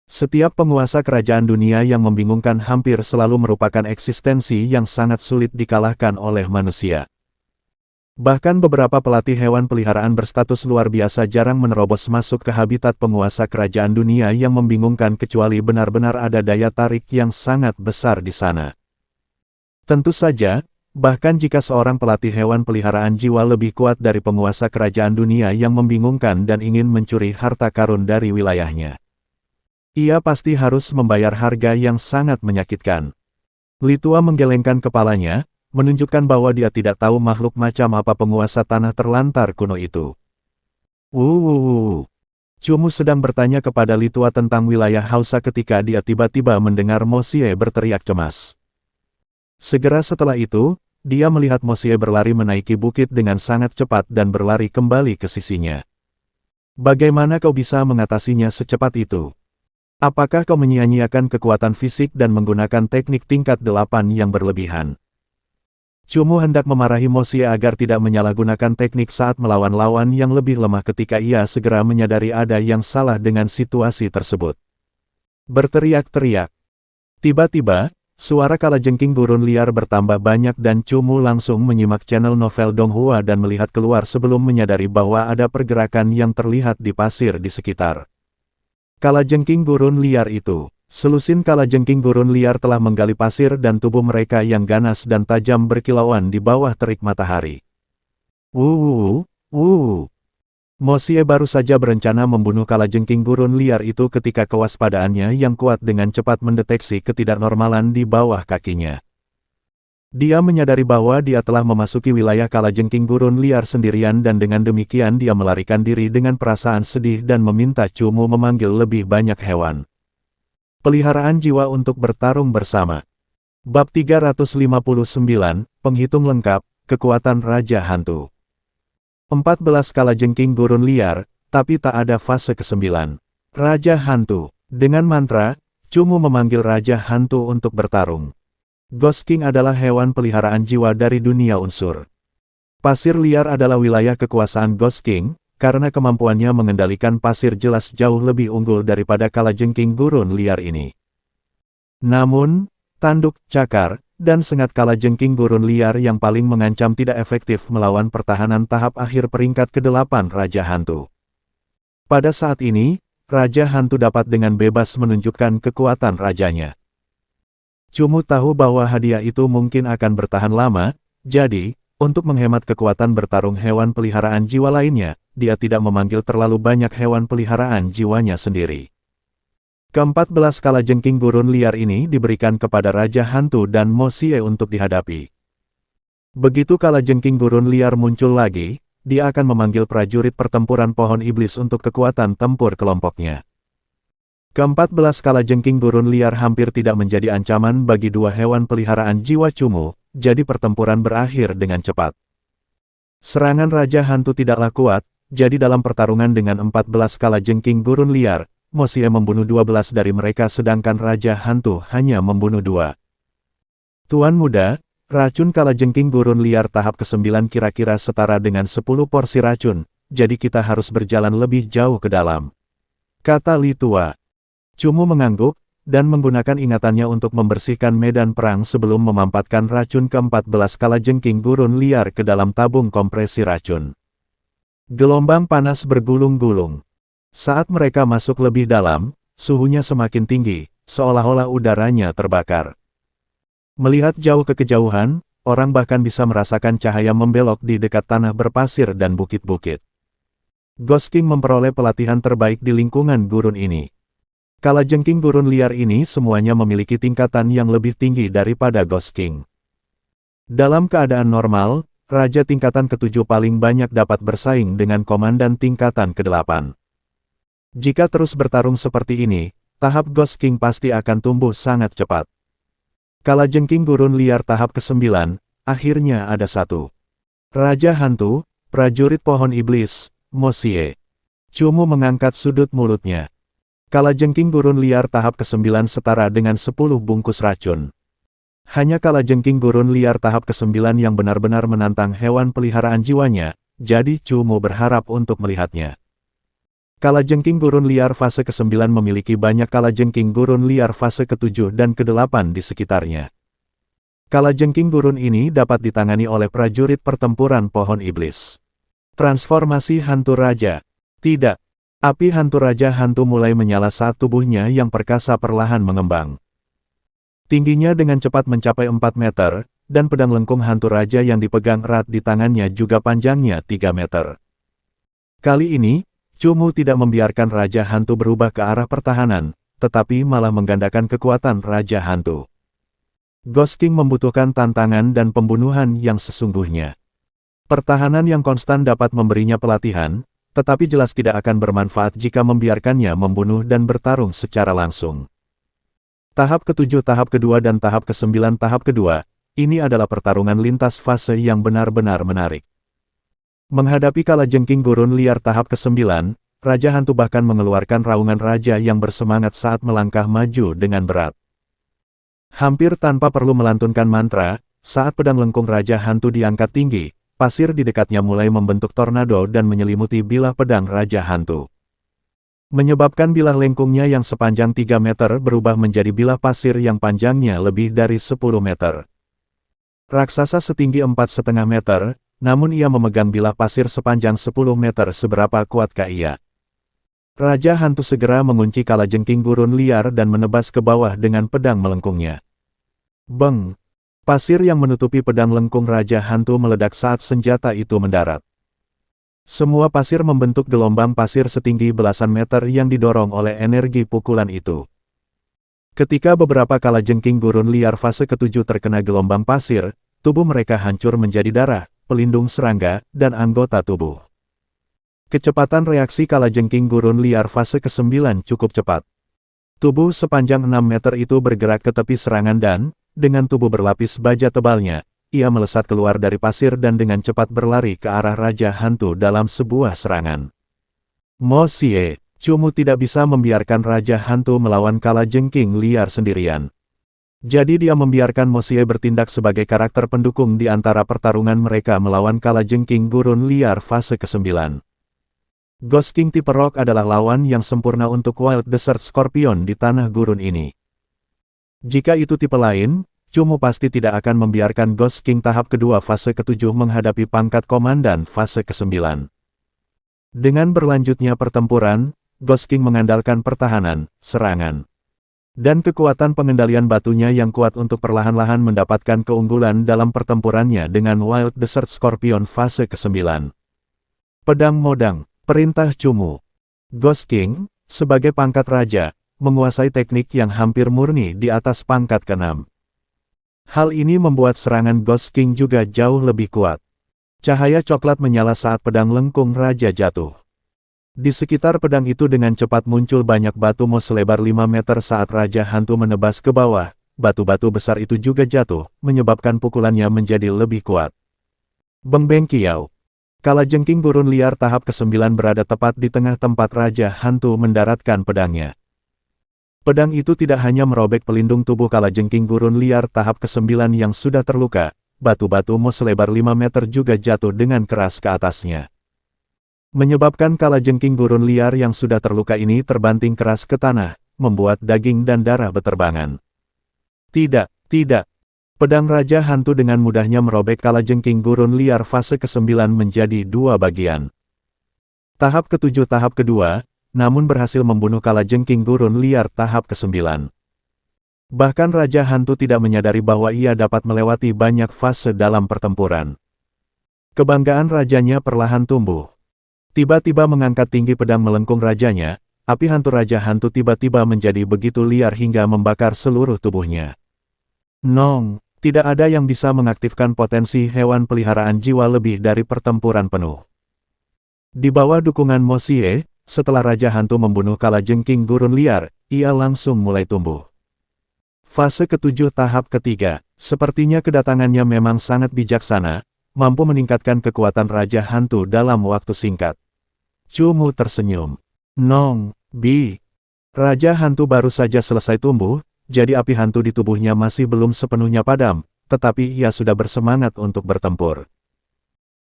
Setiap penguasa kerajaan dunia yang membingungkan hampir selalu merupakan eksistensi yang sangat sulit dikalahkan oleh manusia. Bahkan beberapa pelatih hewan peliharaan berstatus luar biasa jarang menerobos masuk ke habitat penguasa kerajaan dunia yang membingungkan kecuali benar-benar ada daya tarik yang sangat besar di sana. Tentu saja, bahkan jika seorang pelatih hewan peliharaan jiwa lebih kuat dari penguasa kerajaan dunia yang membingungkan dan ingin mencuri harta karun dari wilayahnya, ia pasti harus membayar harga yang sangat menyakitkan. Li Tua menggelengkan kepalanya, menunjukkan bahwa dia tidak tahu makhluk macam apa penguasa tanah terlantar kuno itu. Cumu sedang bertanya kepada Li Tua tentang wilayah Hausa ketika dia tiba-tiba mendengar Mo Xie berteriak cemas. Segera setelah itu, dia melihat Mo Xie berlari menaiki bukit dengan sangat cepat dan berlari kembali ke sisinya. Bagaimana kau bisa mengatasinya secepat itu? Apakah kau menyia-nyiakan kekuatan fisik dan menggunakan teknik tingkat 8 yang berlebihan? Cumu hendak memarahi Mo Xie agar tidak menyalahgunakan teknik saat melawan lawan yang lebih lemah ketika ia segera menyadari ada yang salah dengan situasi tersebut. Berteriak-teriak. Tiba-tiba, suara kalajengking gurun liar bertambah banyak dan Cumu langsung menyimak channel novel Donghua dan melihat keluar sebelum menyadari bahwa ada pergerakan yang terlihat di pasir di sekitar. Kalajengking gurun liar itu. Selusin kalajengking gurun liar telah menggali pasir dan tubuh mereka yang ganas dan tajam berkilauan di bawah terik matahari. Mo Xie baru saja berencana membunuh kalajengking gurun liar itu ketika kewaspadaannya yang kuat dengan cepat mendeteksi ketidaknormalan di bawah kakinya. Dia menyadari bahwa dia telah memasuki wilayah kalajengking gurun liar sendirian dan dengan demikian dia melarikan diri dengan perasaan sedih dan meminta Cumu memanggil lebih banyak hewan peliharaan jiwa untuk bertarung bersama. Bab 359, Penghitung Lengkap, Kekuatan Raja Hantu. 14 kalajengking gurun liar, tapi tak ada fase ke-9. Raja Hantu. Dengan mantra, Cumu memanggil Raja Hantu untuk bertarung. Ghost King adalah hewan peliharaan jiwa dari dunia unsur. Pasir liar adalah wilayah kekuasaan Ghost King, karena kemampuannya mengendalikan pasir jelas jauh lebih unggul daripada kalajengking gurun liar ini. Namun, tanduk, cakar, dan sengat kalajengking gurun liar yang paling mengancam tidak efektif melawan pertahanan tahap akhir peringkat ke-8 Raja Hantu. Pada saat ini, Raja Hantu dapat dengan bebas menunjukkan kekuatan rajanya. Cumu tahu bahwa hadiah itu mungkin akan bertahan lama, Jadi, untuk menghemat kekuatan bertarung hewan peliharaan jiwa lainnya, dia tidak memanggil terlalu banyak hewan peliharaan jiwanya sendiri. Ke-14 kalajengking gurun liar ini diberikan kepada Raja Hantu dan Mo Xie untuk dihadapi. Begitu kalajengking gurun liar muncul lagi, dia akan memanggil prajurit pertempuran pohon iblis untuk kekuatan tempur kelompoknya. Ke-14 kalajengking gurun liar hampir tidak menjadi ancaman bagi dua hewan peliharaan jiwa Cumu, jadi pertempuran berakhir dengan cepat. Serangan Raja Hantu tidaklah kuat, jadi dalam pertarungan dengan 14 kalajengking gurun liar, Mo Xie membunuh 12 dari mereka sedangkan Raja Hantu hanya membunuh 2. Tuan muda, racun kalajengking gurun liar tahap ke-9 kira-kira setara dengan 10 porsi racun, jadi kita harus berjalan lebih jauh ke dalam, kata Li Tua. Cumu mengangguk, dan menggunakan ingatannya untuk membersihkan medan perang sebelum memampatkan racun ke-14 kalajengking gurun liar ke dalam tabung kompresi racun. Gelombang panas bergulung-gulung. Saat mereka masuk lebih dalam, suhunya semakin tinggi, seolah-olah udaranya terbakar. Melihat jauh ke kejauhan, orang bahkan bisa merasakan cahaya membelok di dekat tanah berpasir dan bukit-bukit. Ghost King memperoleh pelatihan terbaik di lingkungan gurun ini. Kalajengking gurun liar ini semuanya memiliki tingkatan yang lebih tinggi daripada Ghost King. Dalam keadaan normal, Raja tingkatan ke-7 paling banyak dapat bersaing dengan Komandan tingkatan ke-8. Jika terus bertarung seperti ini, tahap Ghost King pasti akan tumbuh sangat cepat. Kalajengking gurun liar tahap ke-9, akhirnya ada satu. Raja Hantu, prajurit pohon iblis, Mo Xie. Cumu mengangkat sudut mulutnya. Kalajengking gurun liar tahap ke-9 setara dengan 10 bungkus racun. Hanya kalajengking gurun liar tahap ke-9 yang benar-benar menantang hewan peliharaan jiwanya, jadi Cumu berharap untuk melihatnya. Kalajengking gurun liar fase ke-9 memiliki banyak kalajengking gurun liar fase ke-7 dan ke-8 di sekitarnya. Kalajengking gurun ini dapat ditangani oleh prajurit pertempuran pohon iblis. Transformasi hantu raja. Tidak. Api hantu Raja Hantu mulai menyala saat tubuhnya yang perkasa perlahan mengembang. Tingginya dengan cepat mencapai 4 meter, dan pedang lengkung hantu raja yang dipegang erat di tangannya juga panjangnya 3 meter. Kali ini, Cumu tidak membiarkan Raja Hantu berubah ke arah pertahanan, tetapi malah menggandakan kekuatan Raja Hantu. Ghost King membutuhkan tantangan dan pembunuhan yang sesungguhnya. Pertahanan yang konstan dapat memberinya pelatihan, tetapi jelas tidak akan bermanfaat jika membiarkannya membunuh dan bertarung secara langsung. Tahap ke-7 tahap kedua dan tahap ke-9 tahap kedua, ini adalah pertarungan lintas fase yang benar-benar menarik. Menghadapi kalajengking gurun liar tahap ke-9, Raja Hantu bahkan mengeluarkan raungan raja yang bersemangat saat melangkah maju dengan berat. Hampir tanpa perlu melantunkan mantra, saat pedang lengkung Raja Hantu diangkat tinggi, pasir di dekatnya mulai membentuk tornado dan menyelimuti bilah pedang Raja Hantu. Menyebabkan bilah lengkungnya yang sepanjang 3 meter berubah menjadi bilah pasir yang panjangnya lebih dari 10 meter. Raksasa setinggi 4,5 meter, namun ia memegang bilah pasir sepanjang 10 meter. Seberapa kuatkah ia? Raja Hantu segera mengunci kalajengking gurun liar dan menebas ke bawah dengan pedang melengkungnya. Beng! Pasir yang menutupi pedang lengkung Raja Hantu meledak saat senjata itu mendarat. Semua pasir membentuk gelombang pasir setinggi belasan meter yang didorong oleh energi pukulan itu. Ketika beberapa kalajengking gurun liar fase ke-7 terkena gelombang pasir, tubuh mereka hancur menjadi darah, pelindung serangga, dan anggota tubuh. Kecepatan reaksi kalajengking gurun liar fase ke-9 cukup cepat. Tubuh sepanjang 6 meter itu bergerak ke tepi serangan dan, dengan tubuh berlapis baja tebalnya, ia melesat keluar dari pasir dan dengan cepat berlari ke arah Raja Hantu dalam sebuah serangan. Mo Xie, Cumu tidak bisa membiarkan Raja Hantu melawan kalajengking liar sendirian. Jadi dia membiarkan Mo Xie bertindak sebagai karakter pendukung di antara pertarungan mereka melawan kalajengking gurun liar fase ke-9. Ghost King tipe rock adalah lawan yang sempurna untuk Wild Desert Scorpion di tanah gurun ini. Jika itu tipe lain, Cumu pasti tidak akan membiarkan Ghost King tahap kedua fase ke-7 menghadapi pangkat komandan fase ke-9. Dengan berlanjutnya pertempuran, Ghost King mengandalkan pertahanan, serangan. Dan kekuatan pengendalian batunya yang kuat untuk perlahan-lahan mendapatkan keunggulan dalam pertempurannya dengan Wild Desert Scorpion fase ke-9. Pedang Modang, Perintah Cumu. Ghost King, sebagai pangkat raja, menguasai teknik yang hampir murni di atas pangkat ke-6. Hal ini membuat serangan Ghost King juga jauh lebih kuat. Cahaya coklat menyala saat pedang lengkung raja jatuh. Di sekitar pedang itu dengan cepat muncul banyak batu mos selebar 5 meter saat Raja Hantu menebas ke bawah. Batu-batu besar itu juga jatuh, menyebabkan pukulannya menjadi lebih kuat. Beng Beng Kiau. Kalajengking gurun liar tahap ke-9 berada tepat di tengah tempat Raja Hantu mendaratkan pedangnya. Pedang itu tidak hanya merobek pelindung tubuh kalajengking gurun liar tahap ke-9 yang sudah terluka, batu-batu mos selebar 5 meter juga jatuh dengan keras ke atasnya. Menyebabkan kalajengking gurun liar yang sudah terluka ini terbanting keras ke tanah, membuat daging dan darah beterbangan. Tidak. Pedang Raja Hantu dengan mudahnya merobek kalajengking gurun liar fase ke-9 menjadi 2 bagian. Tahap ke-7 tahap kedua, namun berhasil membunuh kalajengking gurun liar tahap ke-9. Bahkan Raja Hantu tidak menyadari bahwa ia dapat melewati banyak fase dalam pertempuran. Kebanggaan rajanya perlahan tumbuh. Tiba-tiba mengangkat tinggi pedang melengkung rajanya, api hantu Raja Hantu tiba-tiba menjadi begitu liar hingga membakar seluruh tubuhnya. Nong, tidak ada yang bisa mengaktifkan potensi hewan peliharaan jiwa lebih dari pertempuran penuh. Di bawah dukungan Mo Xie, setelah Raja Hantu membunuh kalajengking gurun liar, ia langsung mulai tumbuh. Fase ke-7 tahap ketiga, sepertinya kedatangannya memang sangat bijaksana, mampu meningkatkan kekuatan Raja Hantu dalam waktu singkat. Cumu tersenyum. Nong, Bi. Raja Hantu baru saja selesai tumbuh, jadi api hantu di tubuhnya masih belum sepenuhnya padam, tetapi ia sudah bersemangat untuk bertempur.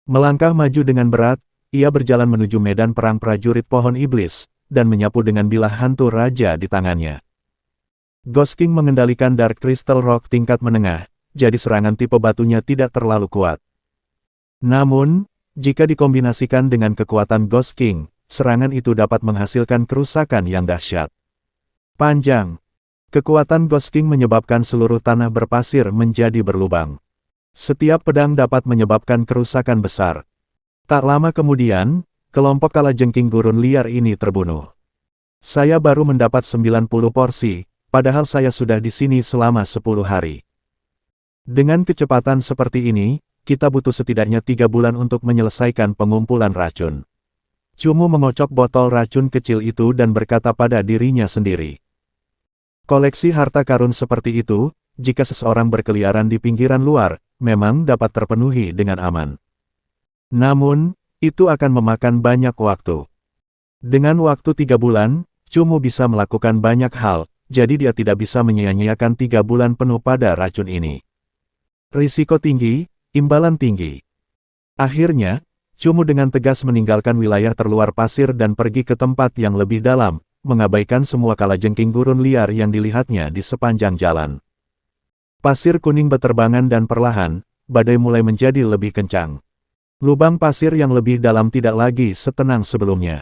Melangkah maju dengan berat, ia berjalan menuju medan perang prajurit pohon iblis, dan menyapu dengan bilah hantu raja di tangannya. Ghost King mengendalikan Dark Crystal Rock tingkat menengah, jadi serangan tipe batunya tidak terlalu kuat. Namun, jika dikombinasikan dengan kekuatan Ghost King, serangan itu dapat menghasilkan kerusakan yang dahsyat. Panjang. Kekuatan Ghost King menyebabkan seluruh tanah berpasir menjadi berlubang. Setiap pedang dapat menyebabkan kerusakan besar. Tak lama kemudian, kelompok kalajengking gurun liar ini terbunuh. Saya baru mendapat 90 porsi, padahal saya sudah di sini selama 10 hari. Dengan kecepatan seperti ini, kita butuh setidaknya 3 bulan untuk menyelesaikan pengumpulan racun. Cumu mengocok botol racun kecil itu dan berkata pada dirinya sendiri. Koleksi harta karun seperti itu, jika seseorang berkeliaran di pinggiran luar, memang dapat terpenuhi dengan aman. Namun, itu akan memakan banyak waktu. Dengan waktu 3 bulan, Cumu bisa melakukan banyak hal, jadi dia tidak bisa menyia-nyiakan 3 bulan penuh pada racun ini. Risiko tinggi, imbalan tinggi. Akhirnya, Cumu dengan tegas meninggalkan wilayah terluar pasir dan pergi ke tempat yang lebih dalam, mengabaikan semua kalajengking gurun liar yang dilihatnya di sepanjang jalan. Pasir kuning beterbangan dan perlahan, badai mulai menjadi lebih kencang. Lubang pasir yang lebih dalam tidak lagi setenang sebelumnya.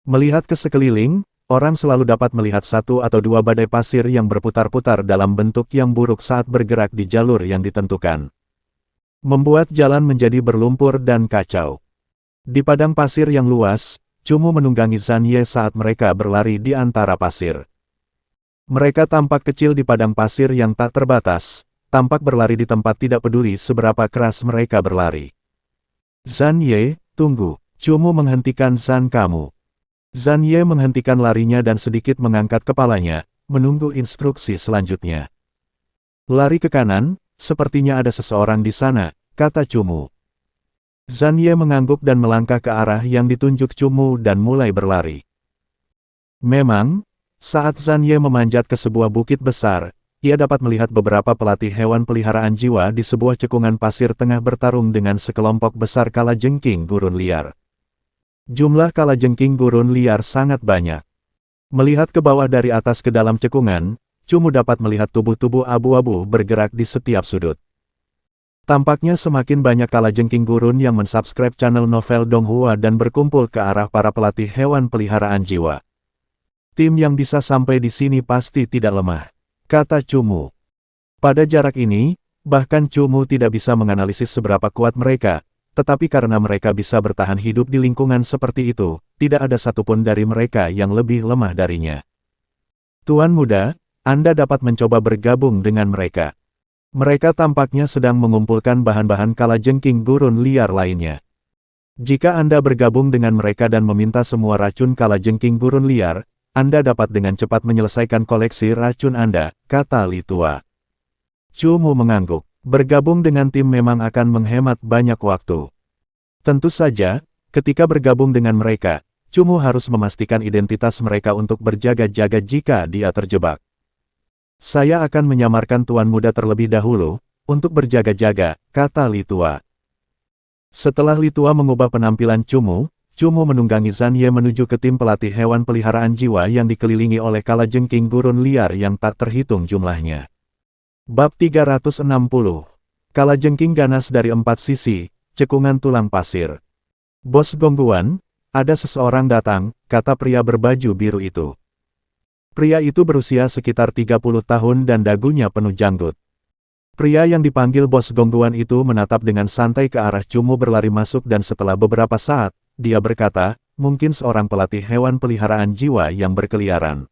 Melihat ke sekeliling, orang selalu dapat melihat 1 atau 2 badai pasir yang berputar-putar dalam bentuk yang buruk saat bergerak di jalur yang ditentukan. Membuat jalan menjadi berlumpur dan kacau. Di padang pasir yang luas, Cumu menunggangi Zhan Ye saat mereka berlari di antara pasir. Mereka tampak kecil di padang pasir yang tak terbatas, tampak berlari di tempat tidak peduli seberapa keras mereka berlari. Zhan Ye, tunggu. Cumu menghentikan Zhan kamu. Zhan Ye menghentikan larinya dan sedikit mengangkat kepalanya, menunggu instruksi selanjutnya. Lari ke kanan, sepertinya ada seseorang di sana, kata Cumu. Zhan Ye mengangguk dan melangkah ke arah yang ditunjuk Cumu dan mulai berlari. Memang, saat Zhan Ye memanjat ke sebuah bukit besar, ia dapat melihat beberapa pelatih hewan peliharaan jiwa di sebuah cekungan pasir tengah bertarung dengan sekelompok besar kalajengking gurun liar. Jumlah kalajengking gurun liar sangat banyak. Melihat ke bawah dari atas ke dalam cekungan, Cumu dapat melihat tubuh-tubuh abu-abu bergerak di setiap sudut. Tampaknya semakin banyak kalajengking gurun yang mensubscribe channel Novel Donghua dan berkumpul ke arah para pelatih hewan peliharaan jiwa. Tim yang bisa sampai di sini pasti tidak lemah, kata Cumu. Pada jarak ini, bahkan Cumu tidak bisa menganalisis seberapa kuat mereka, tetapi karena mereka bisa bertahan hidup di lingkungan seperti itu, tidak ada satupun dari mereka yang lebih lemah darinya. Tuan muda, Anda dapat mencoba bergabung dengan mereka. Mereka tampaknya sedang mengumpulkan bahan-bahan kalajengking gurun liar lainnya. Jika Anda bergabung dengan mereka dan meminta semua racun kalajengking gurun liar, Anda dapat dengan cepat menyelesaikan koleksi racun Anda, kata Li Tua. Cumu mengangguk. Bergabung dengan tim memang akan menghemat banyak waktu. Tentu saja, ketika bergabung dengan mereka, Cumu harus memastikan identitas mereka untuk berjaga-jaga jika dia terjebak. Saya akan menyamarkan Tuan Muda terlebih dahulu, untuk berjaga-jaga, kata Li Tua. Setelah Li Tua mengubah penampilan Cumu, Cumu menunggangi Zhan Ye menuju ke tim pelatih hewan peliharaan jiwa yang dikelilingi oleh kalajengking gurun liar yang tak terhitung jumlahnya. Bab 360. Kalajengking ganas dari 4 sisi, cekungan tulang pasir. Bos Gongguan, ada seseorang datang, kata pria berbaju biru itu. Pria itu berusia sekitar 30 tahun dan dagunya penuh janggut. Pria yang dipanggil Bos Gongguan itu menatap dengan santai ke arah Cumu berlari masuk dan setelah beberapa saat, dia berkata, mungkin seorang pelatih hewan peliharaan jiwa yang berkeliaran.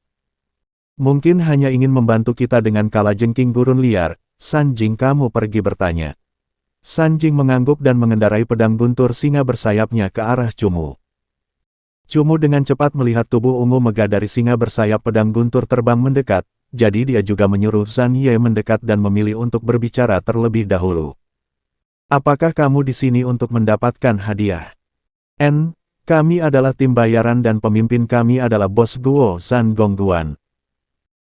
Mungkin hanya ingin membantu kita dengan kalajengking gurun liar, Sanjing kamu pergi bertanya. Sanjing mengangguk dan mengendarai pedang guntur singa bersayapnya ke arah Cumu. Cumu dengan cepat melihat tubuh ungu megah dari singa bersayap pedang guntur terbang mendekat, jadi dia juga menyuruh Zhan Ye mendekat dan memilih untuk berbicara terlebih dahulu. Apakah kamu di sini untuk mendapatkan hadiah? Kami adalah tim bayaran dan pemimpin kami adalah Bos Guo Zhan Gongguan.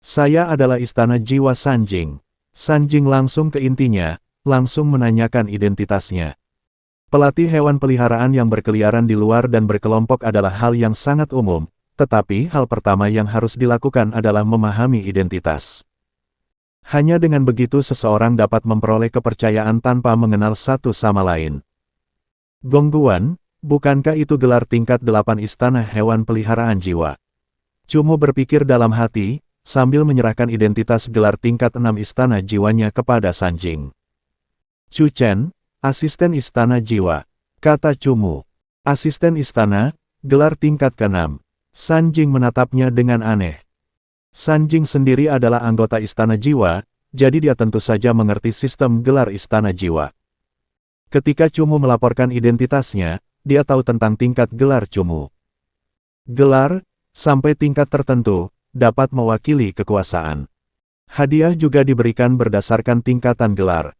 Saya adalah Istana Jiwa Sanjing. Sanjing langsung ke intinya, langsung menanyakan identitasnya. Pelatih hewan peliharaan yang berkeliaran di luar dan berkelompok adalah hal yang sangat umum, tetapi hal pertama yang harus dilakukan adalah memahami identitas. Hanya dengan begitu seseorang dapat memperoleh kepercayaan tanpa mengenal satu sama lain. Gongguan, bukankah itu gelar tingkat 8 Istana Hewan Peliharaan Jiwa? Cumu berpikir dalam hati, sambil menyerahkan identitas gelar tingkat 6 Istana Jiwanya kepada Sanjing. Chu Chen, asisten Istana Jiwa, kata Cumu. Asisten Istana, gelar tingkat ke-6. Sanjing menatapnya dengan aneh. Sanjing sendiri adalah anggota Istana Jiwa, jadi dia tentu saja mengerti sistem gelar Istana Jiwa. Ketika Cumu melaporkan identitasnya, dia tahu tentang tingkat gelar Cumu. Gelar, sampai tingkat tertentu, dapat mewakili kekuasaan. Hadiah juga diberikan berdasarkan tingkatan gelar.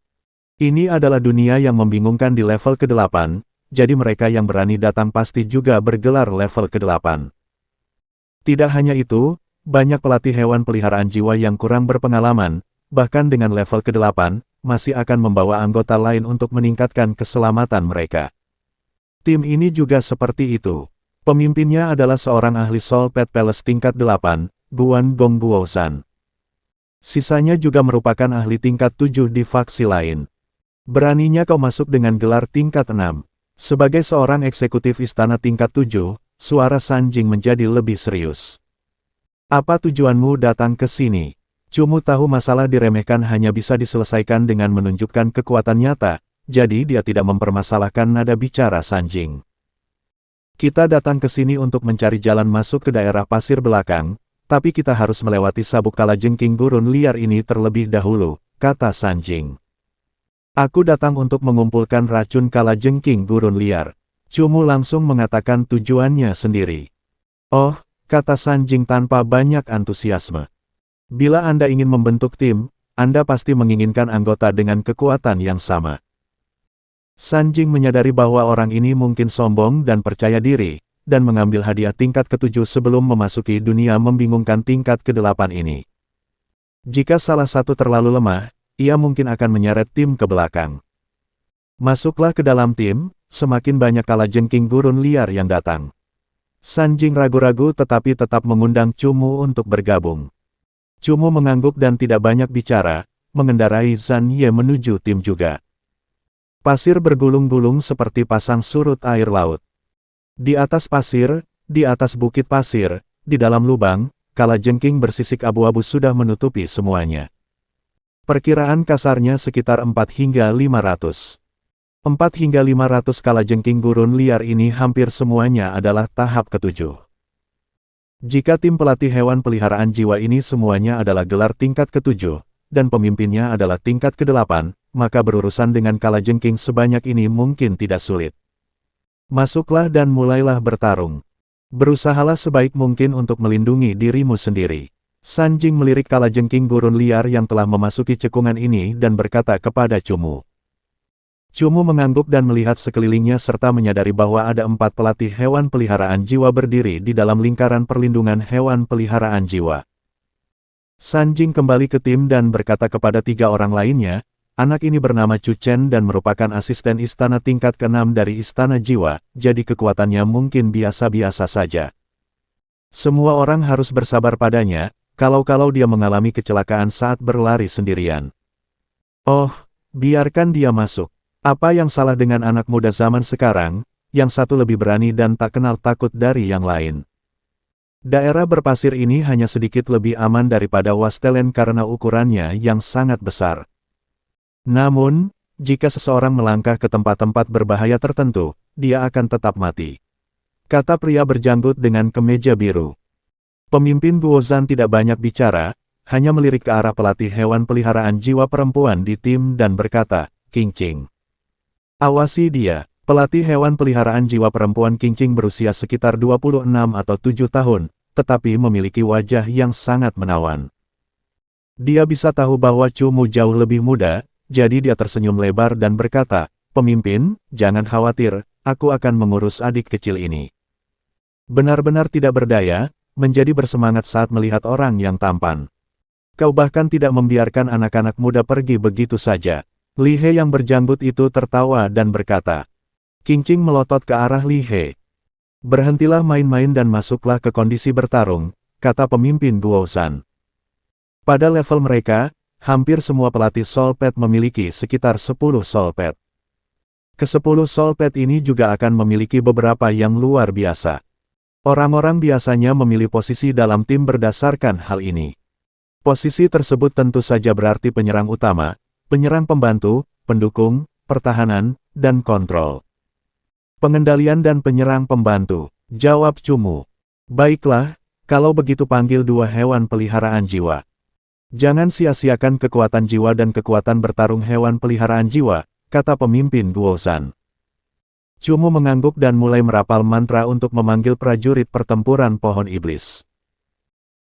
Ini adalah dunia yang membingungkan di level ke-8, jadi mereka yang berani datang pasti juga bergelar level ke-8. Tidak hanya itu, banyak pelatih hewan peliharaan jiwa yang kurang berpengalaman, bahkan dengan level ke-8, masih akan membawa anggota lain untuk meningkatkan keselamatan mereka. Tim ini juga seperti itu. Pemimpinnya adalah seorang ahli Soul Pet Palace tingkat 8, Guan Gongguo Zhan. Sisanya juga merupakan ahli tingkat 7 di faksi lain. Beraninya kau masuk dengan gelar tingkat 6. Sebagai seorang eksekutif istana tingkat 7, suara Sanjing menjadi lebih serius. Apa tujuanmu datang ke sini? Cumu tahu masalah diremehkan hanya bisa diselesaikan dengan menunjukkan kekuatan nyata, jadi dia tidak mempermasalahkan nada bicara Sanjing. Kita datang ke sini untuk mencari jalan masuk ke daerah pasir belakang, tapi kita harus melewati sabuk kalajengking gurun liar ini terlebih dahulu, kata Sanjing. Aku datang untuk mengumpulkan racun kalajengking gurun liar. Cumu langsung mengatakan tujuannya sendiri. Oh, kata Sanjing tanpa banyak antusiasme. Bila Anda ingin membentuk tim, Anda pasti menginginkan anggota dengan kekuatan yang sama. Sanjing menyadari bahwa orang ini mungkin sombong dan percaya diri, dan mengambil hadiah tingkat ke-7 sebelum memasuki dunia membingungkan tingkat ke-8 ini. Jika salah satu terlalu lemah, ia mungkin akan menyeret tim ke belakang. Masuklah ke dalam tim, semakin banyak kalajengking gurun liar yang datang. Sanjing ragu-ragu tetapi tetap mengundang Cumu untuk bergabung. Cumu mengangguk dan tidak banyak bicara, mengendarai Zhan Ye menuju tim juga. Pasir bergulung-gulung seperti pasang surut air laut. Di atas pasir, di atas bukit pasir, di dalam lubang, kalajengking bersisik abu-abu sudah menutupi semuanya. Perkiraan kasarnya sekitar 4 hingga 500. 4 hingga 500 kalajengking gurun liar ini hampir semuanya adalah tahap ketujuh. Jika tim pelatih hewan peliharaan jiwa ini semuanya adalah gelar tingkat ketujuh, dan pemimpinnya adalah tingkat ke-8, maka berurusan dengan kalajengking sebanyak ini mungkin tidak sulit. Masuklah dan mulailah bertarung. Berusahalah sebaik mungkin untuk melindungi dirimu sendiri. Sanjing melirik kalajengking gurun liar yang telah memasuki cekungan ini dan berkata kepada Cumu. Cumu mengangguk dan melihat sekelilingnya serta menyadari bahwa ada 4 pelatih hewan peliharaan jiwa berdiri di dalam lingkaran perlindungan hewan peliharaan jiwa. Sanjing kembali ke tim dan berkata kepada 3 orang lainnya, anak ini bernama Chu Chen dan merupakan asisten istana tingkat ke-6 dari Istana Jiwa, jadi kekuatannya mungkin biasa-biasa saja. Semua orang harus bersabar padanya, kalau dia mengalami kecelakaan saat berlari sendirian. Oh, biarkan dia masuk. Apa yang salah dengan anak muda zaman sekarang, yang satu lebih berani dan tak kenal takut dari yang lain? Daerah berpasir ini hanya sedikit lebih aman daripada Wastelen karena ukurannya yang sangat besar. Namun, jika seseorang melangkah ke tempat-tempat berbahaya tertentu, dia akan tetap mati. Kata pria berjanggut dengan kemeja biru. Pemimpin Guozhan tidak banyak bicara, hanya melirik ke arah pelatih hewan peliharaan jiwa perempuan di tim dan berkata, Qingqing. Awasi dia. Pelatih hewan peliharaan jiwa perempuan Qingqing berusia sekitar 26 atau 7 tahun, tetapi memiliki wajah yang sangat menawan. Dia bisa tahu bahwa Cumu jauh lebih muda, jadi dia tersenyum lebar dan berkata, pemimpin, jangan khawatir, aku akan mengurus adik kecil ini. Benar-benar tidak berdaya, menjadi bersemangat saat melihat orang yang tampan. Kau bahkan tidak membiarkan anak-anak muda pergi begitu saja. Li He yang berjanggut itu tertawa dan berkata. Qingqing melotot ke arah Li He. Berhentilah main-main dan masuklah ke kondisi bertarung, kata pemimpin Guozhan. Pada level mereka, hampir semua pelatih Soul Pet memiliki sekitar 10 Soul Pet. Ke-10 Soul Pet ini juga akan memiliki beberapa yang luar biasa. Orang-orang biasanya memilih posisi dalam tim berdasarkan hal ini. Posisi tersebut tentu saja berarti penyerang utama, penyerang pembantu, pendukung, pertahanan, dan kontrol. Pengendalian dan penyerang pembantu, jawab Cumu. Baiklah, kalau begitu panggil 2 hewan peliharaan jiwa. Jangan sia-siakan kekuatan jiwa dan kekuatan bertarung hewan peliharaan jiwa, kata pemimpin Guozhan. Cumu mengangguk dan mulai merapal mantra untuk memanggil prajurit pertempuran pohon iblis.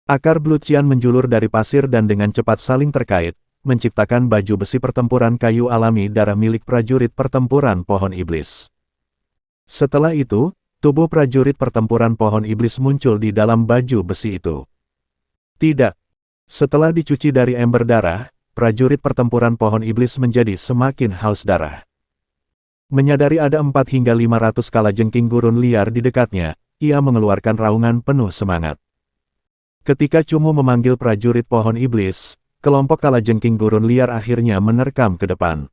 Akar Blutian menjulur dari pasir dan dengan cepat saling terkait, menciptakan baju besi pertempuran kayu alami darah milik prajurit pertempuran pohon iblis. Setelah itu, tubuh prajurit pertempuran pohon iblis muncul di dalam baju besi itu. Tidak. Setelah dicuci dari ember darah, prajurit pertempuran pohon iblis menjadi semakin haus darah. Menyadari ada 4 hingga 500 kalajengking gurun liar di dekatnya, ia mengeluarkan raungan penuh semangat. Ketika Cumu memanggil prajurit pohon iblis, kelompok kalajengking gurun liar akhirnya menerkam ke depan.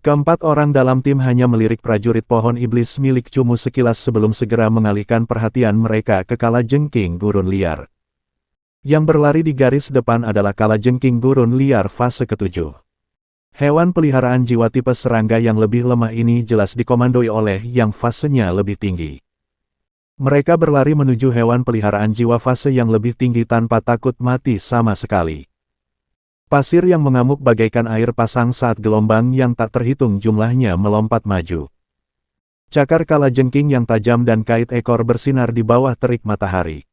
Keempat orang dalam tim hanya melirik prajurit pohon iblis milik Cumu sekilas sebelum segera mengalihkan perhatian mereka ke kalajengking gurun liar. Yang berlari di garis depan adalah kalajengking gurun liar fase ke-7. Hewan peliharaan jiwa tipe serangga yang lebih lemah ini jelas dikomandoi oleh yang fasenya lebih tinggi. Mereka berlari menuju hewan peliharaan jiwa fase yang lebih tinggi tanpa takut mati sama sekali. Pasir yang mengamuk bagaikan air pasang saat gelombang yang tak terhitung jumlahnya melompat maju. Cakar kalajengking yang tajam dan kait ekor bersinar di bawah terik matahari.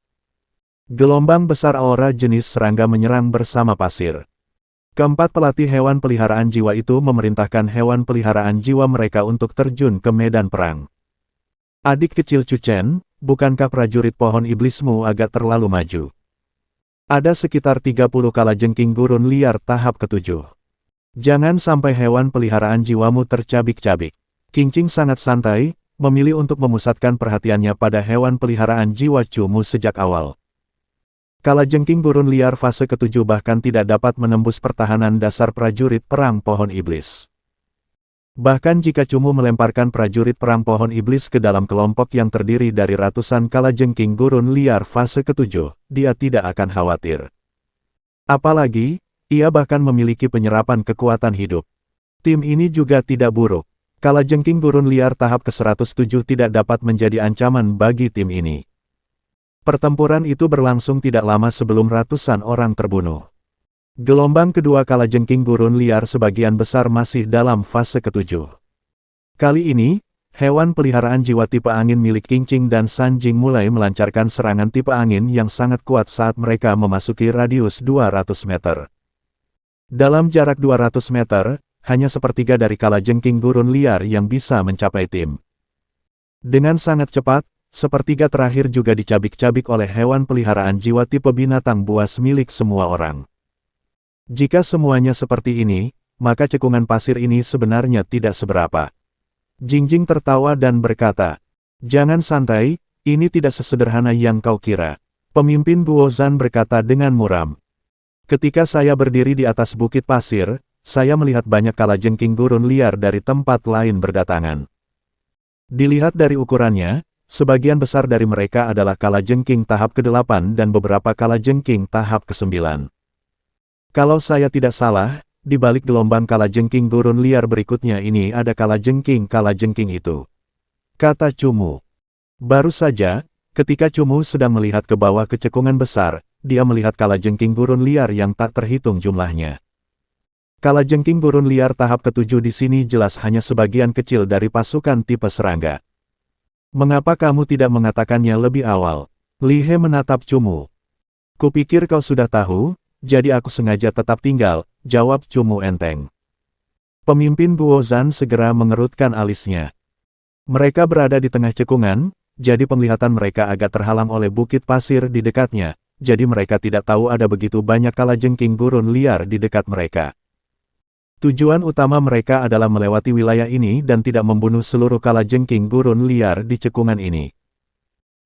Gelombang besar aura jenis serangga menyerang bersama pasir. Keempat pelatih hewan peliharaan jiwa itu memerintahkan hewan peliharaan jiwa mereka untuk terjun ke medan perang. Adik kecil Chu Chen, bukankah prajurit pohon iblismu agak terlalu maju? Ada sekitar 30 kalajengking gurun liar tahap ke-7. Jangan sampai hewan peliharaan jiwamu tercabik-cabik. Qingqing sangat santai, memilih untuk memusatkan perhatiannya pada hewan peliharaan jiwa Cumu sejak awal. Kalajengking gurun liar fase ke-7 bahkan tidak dapat menembus pertahanan dasar prajurit perang pohon iblis. Bahkan jika Cumu melemparkan prajurit perang pohon iblis ke dalam kelompok yang terdiri dari ratusan kalajengking gurun liar fase ke-7, dia tidak akan khawatir. Apalagi, ia bahkan memiliki penyerapan kekuatan hidup. Tim ini juga tidak buruk. Kalajengking gurun liar tahap ke-107 tidak dapat menjadi ancaman bagi tim ini. Pertempuran itu berlangsung tidak lama sebelum ratusan orang terbunuh. Gelombang kedua kalajengking gurun liar sebagian besar masih dalam fase ke-7. Kali ini, hewan peliharaan jiwa tipe angin milik Qingqing dan Sanjing mulai melancarkan serangan tipe angin yang sangat kuat saat mereka memasuki radius 200 meter. Dalam jarak 200 meter, hanya sepertiga dari kalajengking gurun liar yang bisa mencapai tim. Dengan sangat cepat, sepertiga terakhir juga dicabik-cabik oleh hewan peliharaan jiwa tipe binatang buas milik semua orang. Jika semuanya seperti ini, maka cekungan pasir ini sebenarnya tidak seberapa. Jingjing tertawa dan berkata, "Jangan santai, ini tidak sesederhana yang kau kira." Pemimpin Guozhan berkata dengan muram. "Ketika saya berdiri di atas bukit pasir, saya melihat banyak kalajengking gurun liar dari tempat lain berdatangan. Dilihat dari ukurannya, sebagian besar dari mereka adalah kalajengking tahap ke-8 dan beberapa kalajengking tahap ke-9. Kalau saya tidak salah, di balik gelombang kalajengking gurun liar berikutnya ini ada kalajengking itu," kata Cumu. Baru saja, ketika Cumu sedang melihat ke bawah ke cekungan besar, dia melihat kalajengking gurun liar yang tak terhitung jumlahnya. Kalajengking gurun liar tahap ke-7 di sini jelas hanya sebagian kecil dari pasukan tipe serangga. "Mengapa kamu tidak mengatakannya lebih awal?" Li He menatap Cumu. "Kupikir kau sudah tahu, jadi aku sengaja tetap tinggal," jawab Cumu enteng. Pemimpin Guozhan segera mengerutkan alisnya. Mereka berada di tengah cekungan, jadi penglihatan mereka agak terhalang oleh bukit pasir di dekatnya, jadi mereka tidak tahu ada begitu banyak kalajengking gurun liar di dekat mereka. Tujuan utama mereka adalah melewati wilayah ini dan tidak membunuh seluruh kalajengking gurun liar di cekungan ini.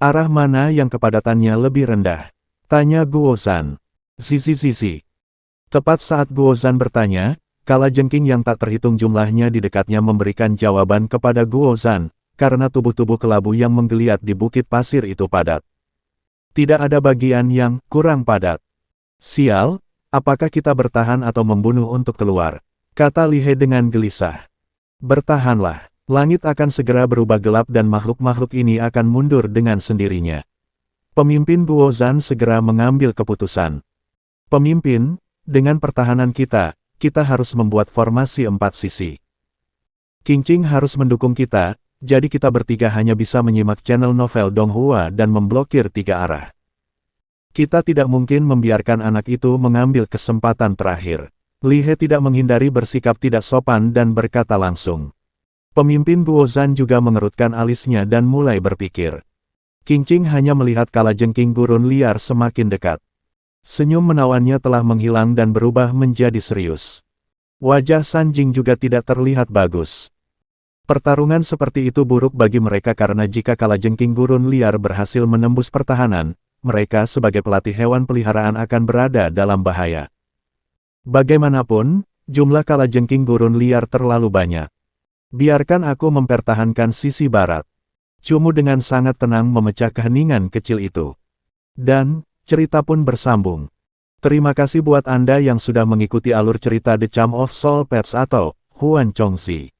"Arah mana yang kepadatannya lebih rendah?" tanya Guozhan. "Sisi-sisi." Tepat saat Guozhan bertanya, kalajengking yang tak terhitung jumlahnya di dekatnya memberikan jawaban kepada Guozhan, karena tubuh-tubuh kelabu yang menggeliat di bukit pasir itu padat. Tidak ada bagian yang kurang padat. "Sial, apakah kita bertahan atau membunuh untuk keluar?" kata Li He dengan gelisah. "Bertahanlah, langit akan segera berubah gelap dan makhluk-makhluk ini akan mundur dengan sendirinya." Pemimpin Guozhan segera mengambil keputusan. "Pemimpin, dengan pertahanan kita harus membuat formasi 4 sisi. Qingqing harus mendukung kita, jadi kita bertiga hanya bisa menyimak channel novel Donghua dan memblokir 3 arah. Kita tidak mungkin membiarkan anak itu mengambil kesempatan terakhir." Li He tidak menghindari bersikap tidak sopan dan berkata langsung. Pemimpin Guozhan juga mengerutkan alisnya dan mulai berpikir. Qingqing hanya melihat kalajengking gurun liar semakin dekat. Senyum menawannya telah menghilang dan berubah menjadi serius. Wajah Sanjing juga tidak terlihat bagus. Pertarungan seperti itu buruk bagi mereka karena jika kalajengking gurun liar berhasil menembus pertahanan, mereka sebagai pelatih hewan peliharaan akan berada dalam bahaya. Bagaimanapun, jumlah kalajengking gurun liar terlalu banyak. "Biarkan aku mempertahankan sisi barat." Cumu dengan sangat tenang memecah keheningan kecil itu. Dan, cerita pun bersambung. Terima kasih buat Anda yang sudah mengikuti alur cerita The Charm of Soul Pets atau Huan Chongxi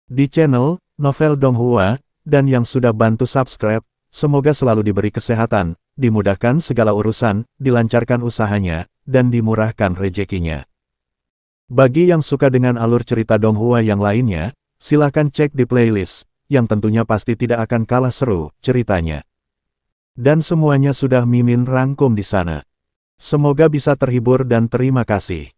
di channel Novel Donghua, dan yang sudah bantu subscribe. Semoga selalu diberi kesehatan, dimudahkan segala urusan, dilancarkan usahanya, dan dimurahkan rezekinya. Bagi yang suka dengan alur cerita Donghua yang lainnya, silahkan cek di playlist, yang tentunya pasti tidak akan kalah seru ceritanya. Dan semuanya sudah Mimin rangkum di sana. Semoga bisa terhibur dan terima kasih.